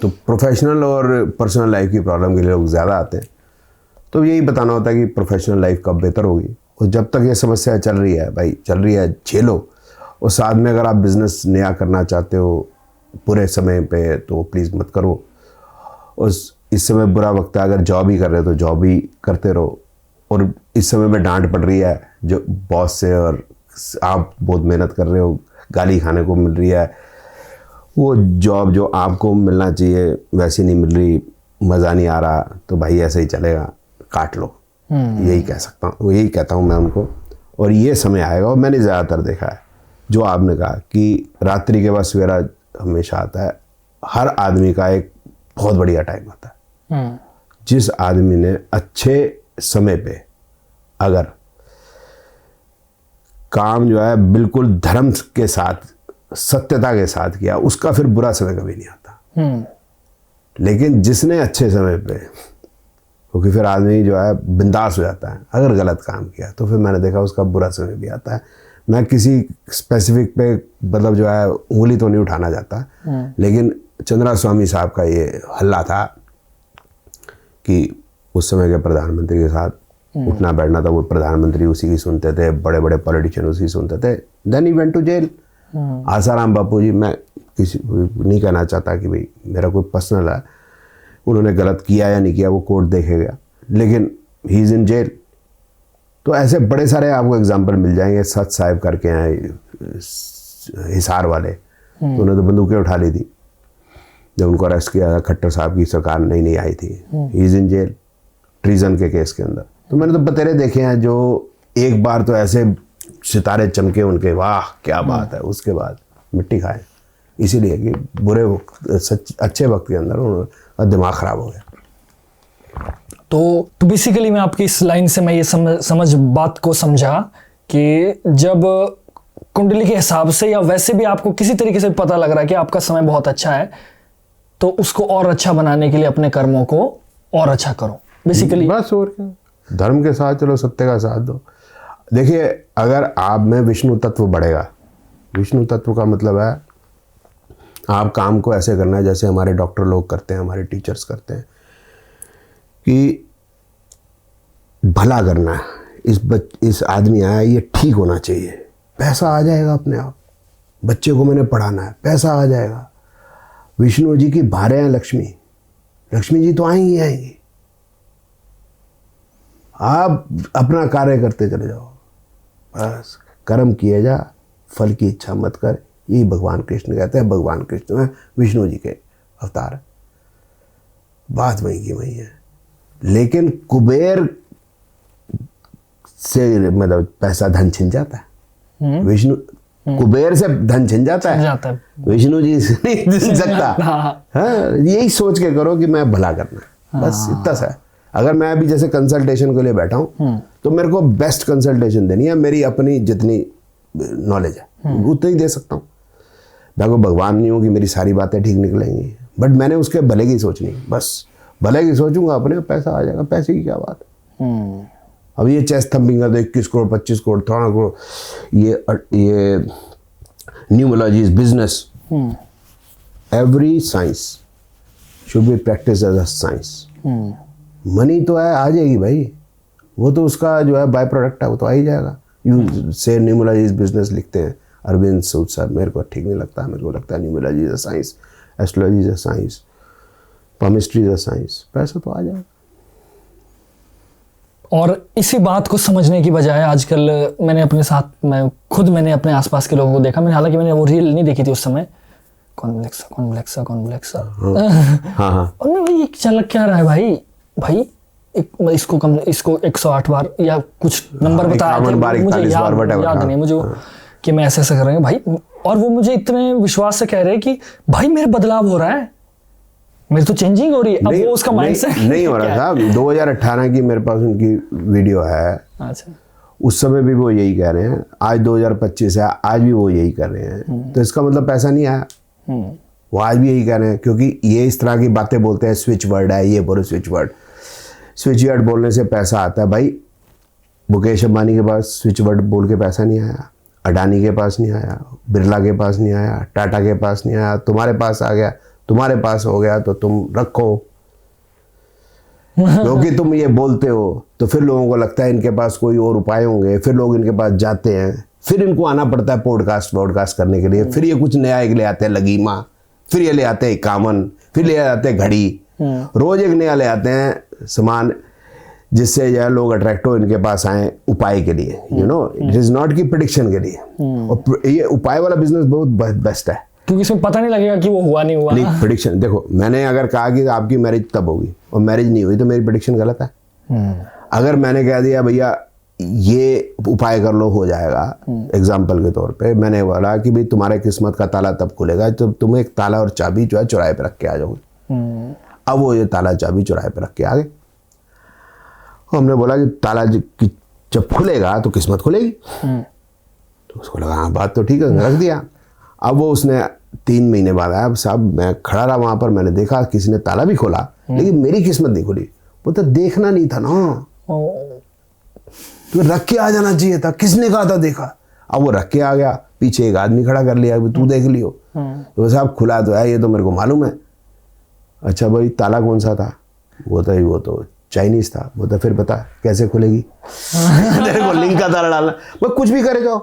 Speaker 1: तो प्रोफेशनल और पर्सनल लाइफ की प्रॉब्लम के लिए लोग ज़्यादा आते हैं। तो यही बताना होता है कि प्रोफेशनल लाइफ कब बेहतर होगी, और जब तक ये समस्या चल रही है भाई, चल रही है, झेलो। और साथ में अगर आप बिज़नेस नया करना चाहते हो पूरे समय पे, तो प्लीज़ मत करो। इस समय बुरा वक्त है, अगर जॉब ही कर रहे हो तो जॉब ही करते रहो। और इस समय में डांट पड़ रही है जो बॉस से, और आप बहुत मेहनत कर रहे हो, गाली खाने को मिल रही है, वो जॉब जो आपको मिलना चाहिए वैसी नहीं मिल रही, मज़ा नहीं आ रहा, तो भाई ऐसे ही चलेगा, काट लो। यही कह सकता हूँ, यही कहता हूँ मैं उनको। और ये समय आएगा, और मैंने ज़्यादातर देखा है जो आपने कहा कि रात्रि के बाद सवेरा हमेशा आता है। हर आदमी का एक बहुत बढ़िया टाइम आता है। जिस आदमी ने अच्छे समय पे अगर काम जो है बिल्कुल धर्म के साथ, सत्यता के साथ किया, उसका फिर बुरा समय कभी नहीं आता। लेकिन जिसने अच्छे समय पे, क्योंकि फिर आदमी जो है बिंदास हो जाता है, अगर गलत काम किया तो फिर मैंने देखा उसका बुरा समय भी आता है। मैं किसी स्पेसिफिक पे मतलब जो है उंगली तो नहीं उठाना चाहता, लेकिन चंद्रा स्वामी साहब का ये हल्ला था कि उस समय के प्रधानमंत्री के साथ उठना बैठना था, वो प्रधानमंत्री उसी की सुनते थे, बड़े बड़े पॉलिटिशियन उसी सुनते थे। Then he went to jail. Asaram Bapu ji, मैं किसी नहीं कहना चाहता कि भाई मेरा कोई पर्सनल है, उन्होंने गलत किया या नहीं किया वो कोर्ट देखेगा, लेकिन ही इज़ इन जेल। तो ऐसे बड़े सारे आपको एग्जांपल मिल जाएंगे। सच साहब करके हैं हिसार वाले, तो उन्होंने तो बंदूकें उठा ली थी जब उनको अरेस्ट किया। खट्टर साहब की सरकार नई आई थी, he is in jail treason के केस के अंदर। तो मैंने तो बतेरे देखे हैं जो एक बार तो ऐसे सितारे चमके उनके, वाह क्या बात है, उसके बाद मिट्टी खाए। इसीलिए कि बुरे वक्त, अच्छे वक्त के अंदर उनका दिमाग ख़राब हो गया।
Speaker 2: तो बेसिकली मैं आपकी इस लाइन से मैं ये समझ बात को समझा कि जब कुंडली के हिसाब से या वैसे भी आपको किसी तरीके से पता लग रहा है कि आपका समय बहुत अच्छा है, तो उसको और अच्छा बनाने के लिए अपने कर्मों को और अच्छा करो बेसिकली।
Speaker 1: बस और क्या, धर्म के साथ चलो, सत्य का साथ दो। देखिए अगर आप में विष्णु तत्व बढ़ेगा, विष्णु तत्व का मतलब है आप काम को ऐसे करना है जैसे हमारे डॉक्टर लोग करते हैं, हमारे टीचर्स करते हैं, कि भला करना है। इस आदमी आया, ये ठीक होना चाहिए, पैसा आ जाएगा अपने आप। बच्चे को मैंने पढ़ाना है, पैसा आ जाएगा। विष्णु जी की भारे हैं लक्ष्मी, लक्ष्मी जी तो आएंगी आएंगी। आप अपना कार्य करते चले जाओ, बस कर्म किए जा, फल की इच्छा मत कर। यही भगवान कृष्ण कहते हैं। भगवान कृष्ण में विष्णु जी के अवतार, बात वहीं की वहीं है। लेकिन कुबेर से मतलब पैसा धन छिन जाता है, विष्णु कुबेर से धन छिन जाता है, विष्णु जी से नहीं छिन सकता। हाँ, यही सोच के करो कि मैं भला करना, बस इतना सा है। अगर मैं अभी जैसे कंसल्टेशन के लिए बैठा हूँ तो मेरे को बेस्ट कंसल्टेशन देनी है, मेरी अपनी जितनी नॉलेज है उतना ही दे सकता हूँ। मैं को भगवान नहीं हूँ कि मेरी सारी बातें ठीक निकलेंगी, बट मैंने उसके भले की सोचनी, बस भले की सोचूंगा, अपने पैसा आ जाएगा। पैसे की क्या बात है। अब ये चेस्ट थंपिंग का 21 करोड़ 25 करोड़ 3 करोड़, ये numerology is business. Every science should be practice as a science. Money तो है, आ जाएगी भाई, वो तो उसका जो है बाय प्रोडक्ट है, वो तो आ ही जाएगा। यू से न्यूमरोलॉजी इज बिजनेस लिखते हैं अरविंद सूद सर, मेरे को ठीक नहीं लगता। मेरे को लगता है numerology is a science, astrology is a science, chemistry is a science, पैसा तो आ जाएगा।
Speaker 2: और इसी बात को समझने की बजाय आजकल मैंने अपने साथ, मैंने अपने आसपास के लोगों को देखा, हालांकि मैंने वो रील नहीं देखी थी उस समय, कौन ब्लैक्सा।
Speaker 1: हाँ।
Speaker 2: और मैं भाई चल क्या रहा है भाई इसको 108 बार या कुछ नंबर बताया था, मुझे याद नहीं मुझे कि मैं ऐसे कर रहे हैं भाई। और वो मुझे इतने विश्वास से कह रहे हैं कि भाई मेरे बदलाव हो रहा है, मेरी तो चेंजिंग हो रही है। अब वो उसका माइंडसेट
Speaker 1: नहीं हो रहा था। 2018 की मेरे पास उनकी वीडियो है।
Speaker 2: अच्छा,
Speaker 1: उस समय भी वो यही कह रहे हैं, आज 2025 है, आज भी वो यही कर रहे हैं। तो इसका मतलब पैसा नहीं आया। वो आज भी यही कह रहे हैं, क्योंकि ये इस तरह की बातें बोलते हैं, स्विच वर्ड है, ये बोलो स्विच वर्ड बोलने से पैसा आता है। भाई मुकेश अंबानी के पास स्विच वर्ड बोल के पैसा नहीं आया, अडानी के पास नहीं आया, बिरला के पास नहीं आया, टाटा के पास नहीं आया, तुम्हारे पास आ गया, तुम्हारे पास हो गया तो तुम रखो। क्योंकि तुम ये बोलते हो तो फिर लोगों को लगता है इनके पास कोई और उपाय होंगे, फिर लोग इनके पास जाते हैं, फिर इनको आना पड़ता है पॉडकास्ट करने के लिए। फिर ये कुछ नया एक ले आते हैं लगीमा, फिर ये ले आते हैं कामन, फिर ले आते हैं घड़ी, रोज एक नया ले आते हैं सामान, जिससे जो है लोग अट्रैक्ट हो इनके पास आए उपाय के लिए। You know, it is not की प्रिडिक्शन के लिए। और ये उपाय वाला बिजनेस बहुत बेस्ट है,
Speaker 2: क्योंकि इसमें पता नहीं लगेगा कि वो हुआ नहीं हुआ।
Speaker 1: नहीं, प्रिडिक्शन देखो, मैंने अगर कहा कि आपकी मैरिज तब होगी और मैरिज नहीं हुई तो मेरी प्रिडिक्शन गलत है। अगर मैंने कह दिया भैया ये उपाय कर लो हो जाएगा, एग्जाम्पल के तौर पे मैंने बोला कि भाई तुम्हारे किस्मत का ताला तब खुलेगा जब तुम एक ताला और चाबी जो है चौराहे पे रख के आ जाओगे। अब वो ये ताला चाबी चौराहे पे रख के आ गए। हमने बोला कि ताला जब खुलेगा तो किस्मत खुलेगी। तो उसको लगा हाँ बात तो ठीक है, रख दिया। अब वो उसने 3 महीने बाद आया, अब साहब मैं खड़ा रहा वहां पर, मैंने देखा किसी ने ताला भी खोला लेकिन मेरी किस्मत नहीं खुली। वो तो देखना नहीं था ना, तो रख के आ जाना चाहिए था, किसने कहा था देखा। अब वो रख के आ गया, पीछे एक आदमी खड़ा कर लिया, तू देख लियो। तो साहब खुला तो है, ये तो मेरे को मालूम है। अच्छा भाई ताला कौन सा था? वो तो चाइनीज था। वो तो फिर बता कैसे खुलेगी? तेरे को लिंक का ताला डालना, मैं कुछ भी करे जाओ।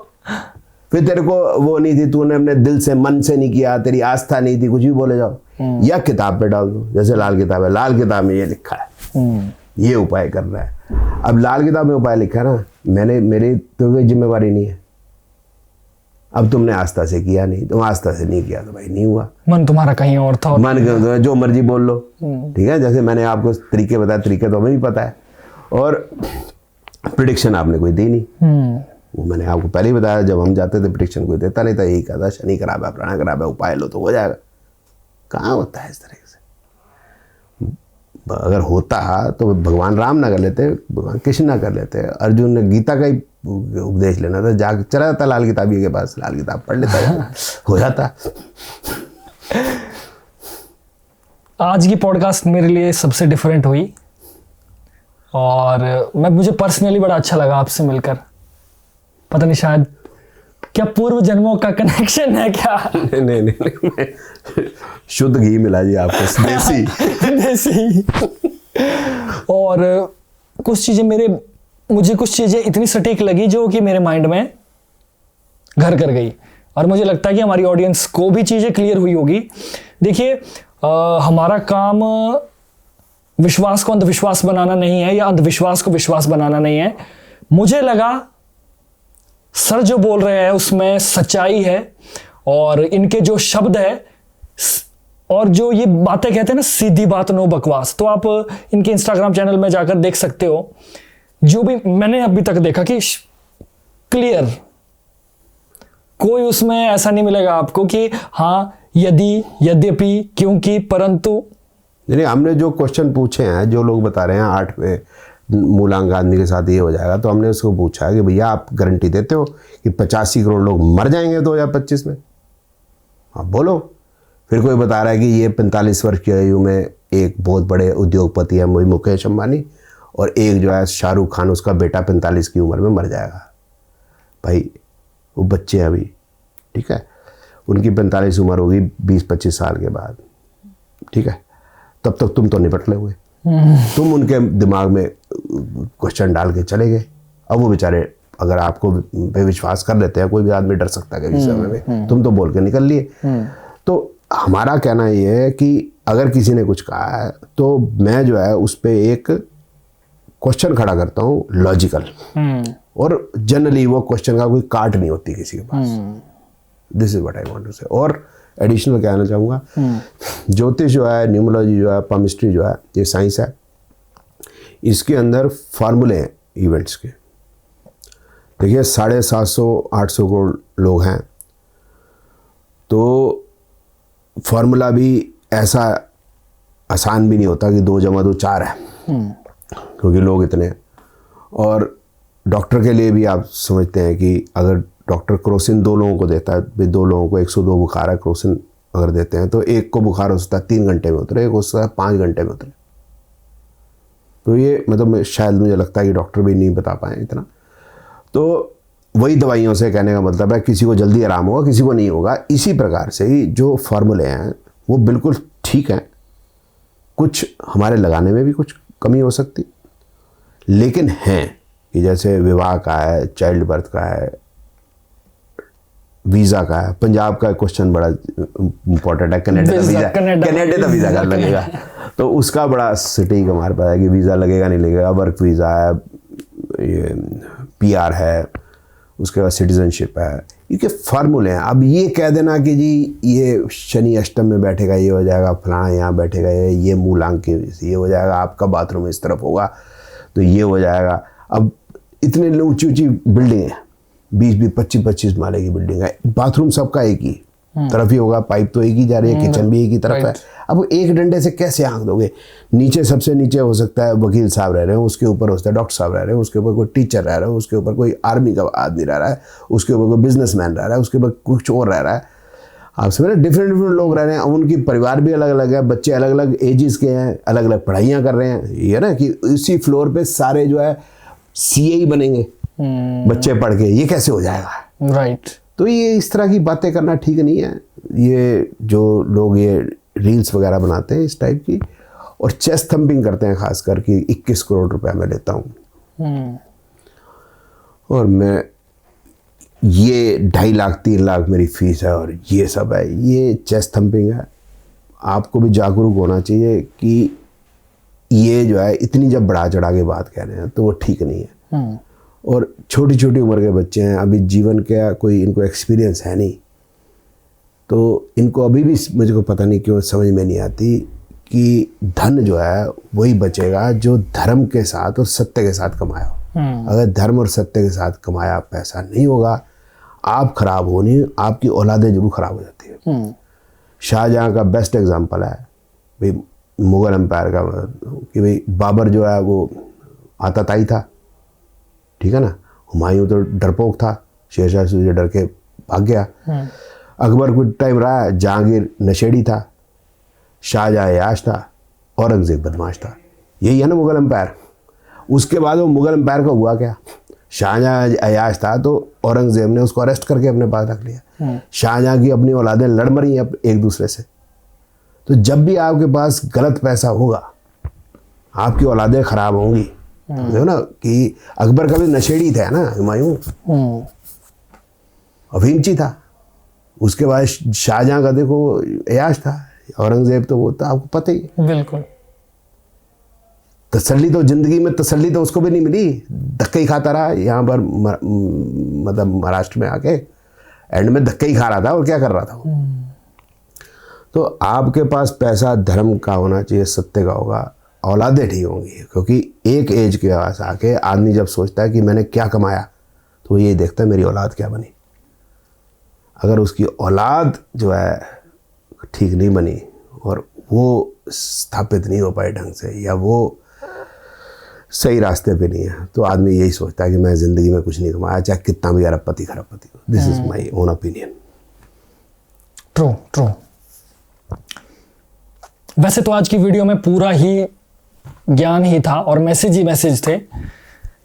Speaker 1: फिर तेरे को वो नहीं थी, तूने अपने दिल से मन से नहीं किया, तेरी आस्था नहीं थी, कुछ भी बोले जाओ, या किताब पे डाल दो। जैसे लाल किताब है, लाल किताब में ये लिखा है, ये उपाय कर रहा है। अब लाल किताब में उपाय लिखा है ना, मेरी तो कोई जिम्मेवारी नहीं है। अब तुमने आस्था से किया नहीं, तुम आस्था से नहीं किया तो भाई नहीं हुआ,
Speaker 2: मन तुम्हारा कहीं और था।
Speaker 1: मन जो मर्जी बोल लो, ठीक है। जैसे मैंने आपको तरीके बताए, तरीके तो हमें भी पता है, और प्रिडिक्शन आपने कोई दी नहीं। वो मैंने आपको पहले ही बताया, जब हम जाते थे प्रिडिक्शन कोई देता नहीं था, यही कहता शनि खराब है, प्राणा खराब है, उपाय लो तो हो जाएगा। कहाँ होता है इस तरीके से? अगर होता तो भगवान राम ना कर लेते, भगवान कृष्ण ना कर लेते, अर्जुन ने गीता का ही उपदेश लेना था, जाके चला जाता लाल किताबी के पास, लाल किताब पढ़ लेता, हो जाता।
Speaker 2: आज की पॉडकास्ट मेरे लिए सबसे डिफरेंट हुई और मुझे पर्सनली बड़ा अच्छा लगा आपसे मिलकर। पता नहीं शायद क्या पूर्व जन्मों का कनेक्शन है क्या? नहीं,
Speaker 1: शुद्ध घी मिला जी आपको,
Speaker 2: देसी। और मुझे कुछ चीजें इतनी सटीक लगी जो कि मेरे माइंड में घर कर गई, और मुझे लगता है कि हमारी ऑडियंस को भी चीजें क्लियर हुई होगी। देखिए, हमारा काम विश्वास को अंधविश्वास बनाना नहीं है, या अंधविश्वास को विश्वास बनाना नहीं है। मुझे लगा सर जो बोल रहे हैं उसमें सच्चाई है, और इनके जो शब्द है और जो ये बातें कहते हैं ना, सीधी बात नो बकवास, तो आप इनके इंस्टाग्राम चैनल में जाकर देख सकते हो। जो भी मैंने अभी तक देखा कि क्लियर, कोई उसमें ऐसा नहीं मिलेगा आपको कि हाँ यदि, यद्यपि, क्योंकि, परंतु।
Speaker 1: नहीं, हमने जो क्वेश्चन पूछे हैं, जो लोग बता रहे हैं 8 मूलांक आदमी के साथ ये हो जाएगा, तो हमने उसको पूछा है कि भैया आप गारंटी देते हो कि 85 करोड़ लोग मर जाएंगे 2025 में? आप बोलो। फिर कोई बता रहा है कि ये 45 वर्ष की आयु में एक बहुत बड़े उद्योगपति है वही मुकेश अंबानी, और एक जो है शाहरुख खान, उसका बेटा 45 की उम्र में मर जाएगा। भाई वो बच्चे हैं अभी, ठीक है, उनकी 45 उम्र होगी 20-25 साल के बाद, ठीक है, तब तक तुम तो निपट लोगे। तुम उनके दिमाग में क्वेश्चन डाल के चले गए। अब वो बेचारे अगर आपको पे विश्वास कर लेते हैं, कोई भी आदमी डर सकता है किसी समय में, तुम तो बोल के निकल लिए। तो हमारा कहना ये है कि अगर किसी ने कुछ कहा है तो मैं जो है उस पर एक क्वेश्चन खड़ा करता हूँ लॉजिकल, और जनरली वो क्वेश्चन का कोई काट नहीं होती किसी के पास। This is what I want to say. और एडिशनल कहना चाहूँगा, ज्योतिष जो है, न्यूमरोलॉजी जो है, पामिस्ट्री जो है, ये साइंस है, इसके अंदर फार्मूले हैं इवेंट्स के। देखिए 750-800 करोड़ लोग हैं, तो फार्मूला भी ऐसा आसान भी नहीं होता कि 2 + 2 4 है, क्योंकि लोग इतने हैं। और डॉक्टर के लिए भी आप समझते हैं कि अगर डॉक्टर क्रोसिन 2 लोगों को देता है, भाई 2 लोगों को 102 बुखार है, क्रोसिन अगर देते हैं तो एक को बुखार हो सकता है 3 घंटे में उतरे, एक हो सकता है 5 घंटे में उतरे। तो ये मतलब शायद मुझे लगता है कि डॉक्टर भी नहीं बता पाए इतना। तो वही दवाइयों से कहने का मतलब है, किसी को जल्दी आराम होगा, किसी को नहीं होगा। इसी प्रकार से ही जो फार्मूले हैं वो बिल्कुल ठीक हैं, कुछ हमारे लगाने में भी कुछ कमी हो सकती, लेकिन हैं कि जैसे विवाह का है, चाइल्ड बर्थ का है, वीज़ा का है। पंजाब का क्वेश्चन बड़ा इंपॉर्टेंट है, कनाडा का वीज़ा का लगेगा, तो उसका बड़ा सिटी का हमारे पास है कि वीज़ा लगेगा नहीं लगेगा। वर्क वीज़ा है, ये PR है, उसके बाद सिटीजनशिप है, क्योंकि फार्मूले हैं। अब ये कह देना कि जी ये शनि अष्टम में बैठेगा, ये हो जाएगा, फलाना यहाँ बैठेगा, ये मूलांक की वजह से ये हो जाएगा, आपका बाथरूम इस तरफ होगा तो ये हो जाएगा। अब इतने ऊंची ऊंची बिल्डिंग है, 20-20, 25-25 माले की बिल्डिंग है, बाथरूम सबका एक ही तरफ ही होगा, पाइप तो एक ही जा रही है, किचन भी एक ही तरफ है। अब एक डंडे से कैसे आंक दोगे? नीचे सबसे नीचे हो सकता है वकील साहब रह रहे हैं, उसके ऊपर हो सकता है डॉक्टर साहब रह रहे हैं, उसके ऊपर कोई टीचर रह रहा है, उसके ऊपर कोई आर्मी का आदमी रह रहा है, उसके ऊपर कोई बिजनेसमैन रह रहा है, उसके ऊपर कुछ और रह रहा है। आप समझ रहे, डिफरेंट लोग रह रहे हैं। उनकी परिवार भी अलग अलग है, बच्चे अलग अलग एजेस के हैं, अलग अलग पढ़ाइयाँ कर रहे हैं। ये ना कि इसी फ्लोर पे सारे जो है CA ही बनेंगे बच्चे पढ़ के, ये कैसे हो जाएगा?
Speaker 2: राइट।
Speaker 1: तो ये इस तरह की बातें करना ठीक नहीं है। ये जो लोग ये रील्स वगैरह बनाते हैं इस टाइप की, और चेस्ट थंपिंग करते हैं, खासकर कि 21 करोड़ रुपया मैं लेता हूँ और मैं ये 2.5 लाख 3 लाख मेरी फीस है और ये सब है, ये चेस्ट थंपिंग है। आपको भी जागरूक होना चाहिए कि ये जो है इतनी जब बढ़ा चढ़ा के बात कह रहे हैं तो वो ठीक नहीं है। और छोटी छोटी उम्र के बच्चे हैं, अभी जीवन का कोई इनको एक्सपीरियंस है नहीं, तो इनको अभी भी मुझे को पता नहीं क्यों समझ में नहीं आती कि धन जो है वही बचेगा जो धर्म के साथ और सत्य के साथ कमाया हो। अगर धर्म और सत्य के साथ कमाया पैसा नहीं होगा, आप खराब होनी, आपकी औलादें जरूर खराब हो जाती है। शाहजहाँ का बेस्ट एग्जाम्पल है भाई, मुग़ल एम्पायर का, कि भाई बाबर जो है वो आताताई था, ठीक है ना। हुमायूं तो डरपोक था, शेरशाह से डर के भाग गया। अकबर कुछ टाइम रहा, जहांगीर नशेड़ी था, शाहजहाँ अय्याश था, औरंगजेब बदमाश था। यही है ना मुग़ल एम्पायर। उसके बाद वो मुग़ल एम्पायर का हुआ क्या? शाहजहाँ अय्याश था तो औरंगजेब ने उसको अरेस्ट करके अपने पास रख लिया। शाहजहाँ की अपनी औलादें लड़ मरी एक दूसरे से। तो जब भी आपके पास गलत पैसा होगा, आपकी औलादें खराब होंगी। देखो ना कि अकबर का भी नशेड़ी था ना, हुमायूं अफीमची था। उसके बाद शाहजहाँ का देखो अय्याश था, औरंगजेब तो वो तो आपको पता ही है।
Speaker 2: बिल्कुल।
Speaker 1: तसल्ली तो जिंदगी में तसल्ली तो उसको भी नहीं मिली, धक्के ही खाता रहा यहाँ पर, मतलब महाराष्ट्र में आके एंड में धक्के ही खा रहा था और क्या कर रहा था वो। तो आपके पास पैसा धर्म का होना चाहिए, सत्य का होगा, औलादें ठीक होंगी। क्योंकि एक एज के पास आके आदमी जब सोचता है कि मैंने क्या कमाया, तो ये देखता है मेरी औलाद क्या बनी। अगर उसकी औलाद जो है ठीक नहीं बनी और वो स्थापित नहीं हो पाए ढंग से, या वो सही रास्ते पे नहीं है, तो आदमी यही सोचता है कि मैं ज़िंदगी में कुछ नहीं कमाया, चाहे कितना भी अरबपति खरबपति हो। This is my own opinion.
Speaker 2: True true. वैसे तो आज की वीडियो में पूरा ही ज्ञान ही था और मैसेज ही मैसेज थे।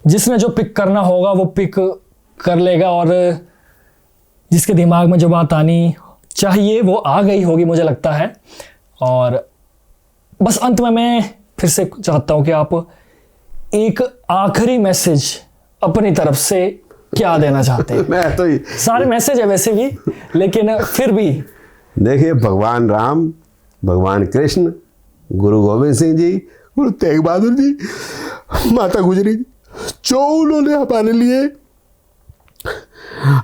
Speaker 2: जिसने जो पिक करना होगा वो पिक कर लेगा, और जिसके दिमाग में जो बात आनी चाहिए वो आ गई होगी मुझे लगता है। और बस अंत में मैं फिर से चाहता हूं कि आप एक आखिरी मैसेज अपनी तरफ से क्या देना चाहते हैं।
Speaker 1: मैं तो
Speaker 2: सारे मैसेज है वैसे भी, लेकिन फिर भी
Speaker 1: देखिए, भगवान राम, भगवान कृष्ण, गुरु गोविंद सिंह जी, गुरु तेग बहादुर जी, माता गुजरी जी, जो उन्होंने हमारे लिए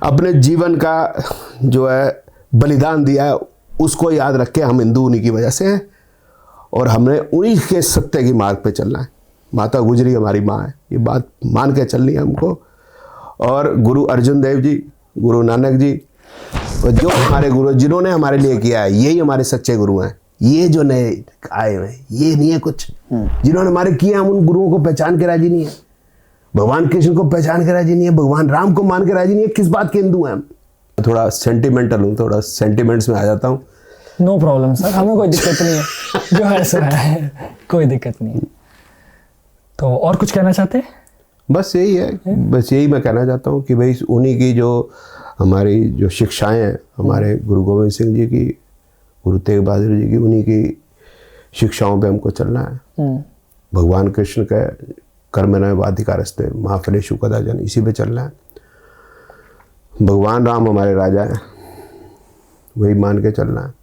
Speaker 1: अपने जीवन का जो है बलिदान दिया है, उसको याद रख के हम हिंदू उन्हीं की वजह से हैं और हमने उन्हीं के सत्य की मार्ग पे चलना है। माता गुजरी हमारी माँ है, ये बात मान के चलनी है हमको। और गुरु अर्जुन देव जी, गुरु नानक जी, और जो हमारे गुरु जिन्होंने हमारे लिए किया है, यही हमारे सच्चे गुरु हैं। ये जो नए आए हुए ये नहीं है कुछ, जिन्होंने हमारे किए हम उन गुरुओं को पहचान के राजी नहीं है। भगवान कृष्ण को पहचान के राजी नहीं है, भगवान राम को मान के राजी नहीं है, किस बात के हिंदू हैं हम। थोड़ा सेंटिमेंटल हूँ, थोड़ा सेंटिमेंट्स में आ जाता हूँ।
Speaker 2: नो प्रॉब्लम सर, हमें कोई दिक्कत नहीं है, जो है सो है, कोई दिक्कत नहीं है। तो और कुछ कहना चाहते हैं?
Speaker 1: बस यही है, बस यही मैं कहना चाहता हूँ कि भाई उन्हीं की जो हमारी जो शिक्षाएं हैं, हमारे गुरु गोविंद सिंह जी की, गुरु तेग बहादुर जी की, उन्हीं की शिक्षाओं पे हमको चलना है। भगवान कृष्ण के कर्म न वाधिकारस्ते माँ फलेषु कदाचन, इसी पे चलना है। भगवान राम हमारे राजा हैं, वही मान के चलना है।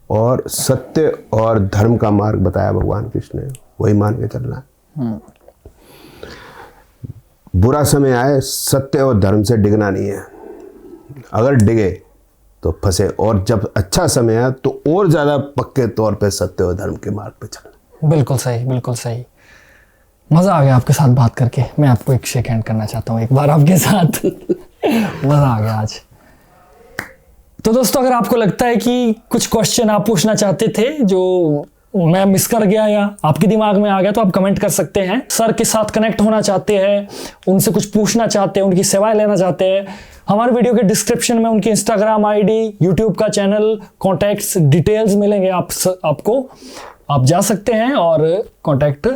Speaker 1: और सत्य और धर्म का मार्ग बताया भगवान कृष्ण ने, वही मान के चलना है। बुरा समय आए, सत्य और धर्म से डिगना नहीं है। अगर डिगे तो फंसे, और जब अच्छा समय आए तो और ज़्यादा पक्के तौर पे सत्य और धर्म के मार्ग पे चलना।
Speaker 2: बिल्कुल सही, बिल्कुल सही। मज़ा आ गया आपके साथ बात करके। मैं आपको एक शेक हैंड करना चाहता हूँ एक बार आपके साथ। मज़ा आ गया आज। तो दोस्तों, अगर आपको लगता है कि कुछ क्वेश्चन आप पूछना चाहते थे जो मैं मिस कर गया या आपके दिमाग में आ गया, तो आप कमेंट कर सकते हैं। सर के साथ कनेक्ट होना चाहते हैं, उनसे कुछ पूछना चाहते हैं, उनकी सेवाएं लेना चाहते हैं, हमारे वीडियो के डिस्क्रिप्शन में उनकी इंस्टाग्राम आईडी, यूट्यूब का चैनल, कॉन्टैक्ट्स डिटेल्स मिलेंगे आपको। आप जा सकते हैं और कॉन्टैक्ट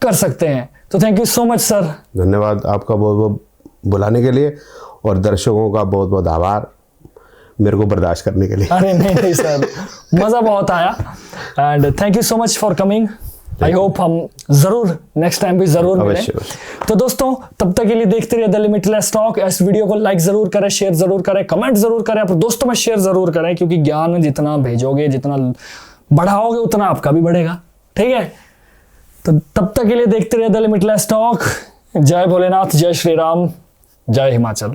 Speaker 2: कर सकते हैं। तो thank you so much sir.
Speaker 1: धन्यवाद आपका बहुत बहुत बुलाने के लिए, और दर्शकों का बहुत बहुत आभार मेरे को बर्दाश्त करने के लिए।
Speaker 2: अरे नहीं सर, मज़ा बहुत आया and thank you so much for coming. I hope हम जरूर नेक्स्ट टाइम भी जरूर मिलें। तो दोस्तों, तब तक के लिए देखते रहिए द लिमिटलेस टॉक। इस वीडियो को लाइक जरूर करें, शेयर जरूर करें, कमेंट जरूर करें, अपने दोस्तों में शेयर जरूर करें, क्योंकि ज्ञान जितना भेजोगे, जितना बढ़ाओगे, उतना आपका भी बढ़ेगा। ठीक है, तो तब तक के लिए देखते रहिए द लिमिटलेस टॉक। जय भोलेनाथ, जय श्री राम, जय हिमाचल।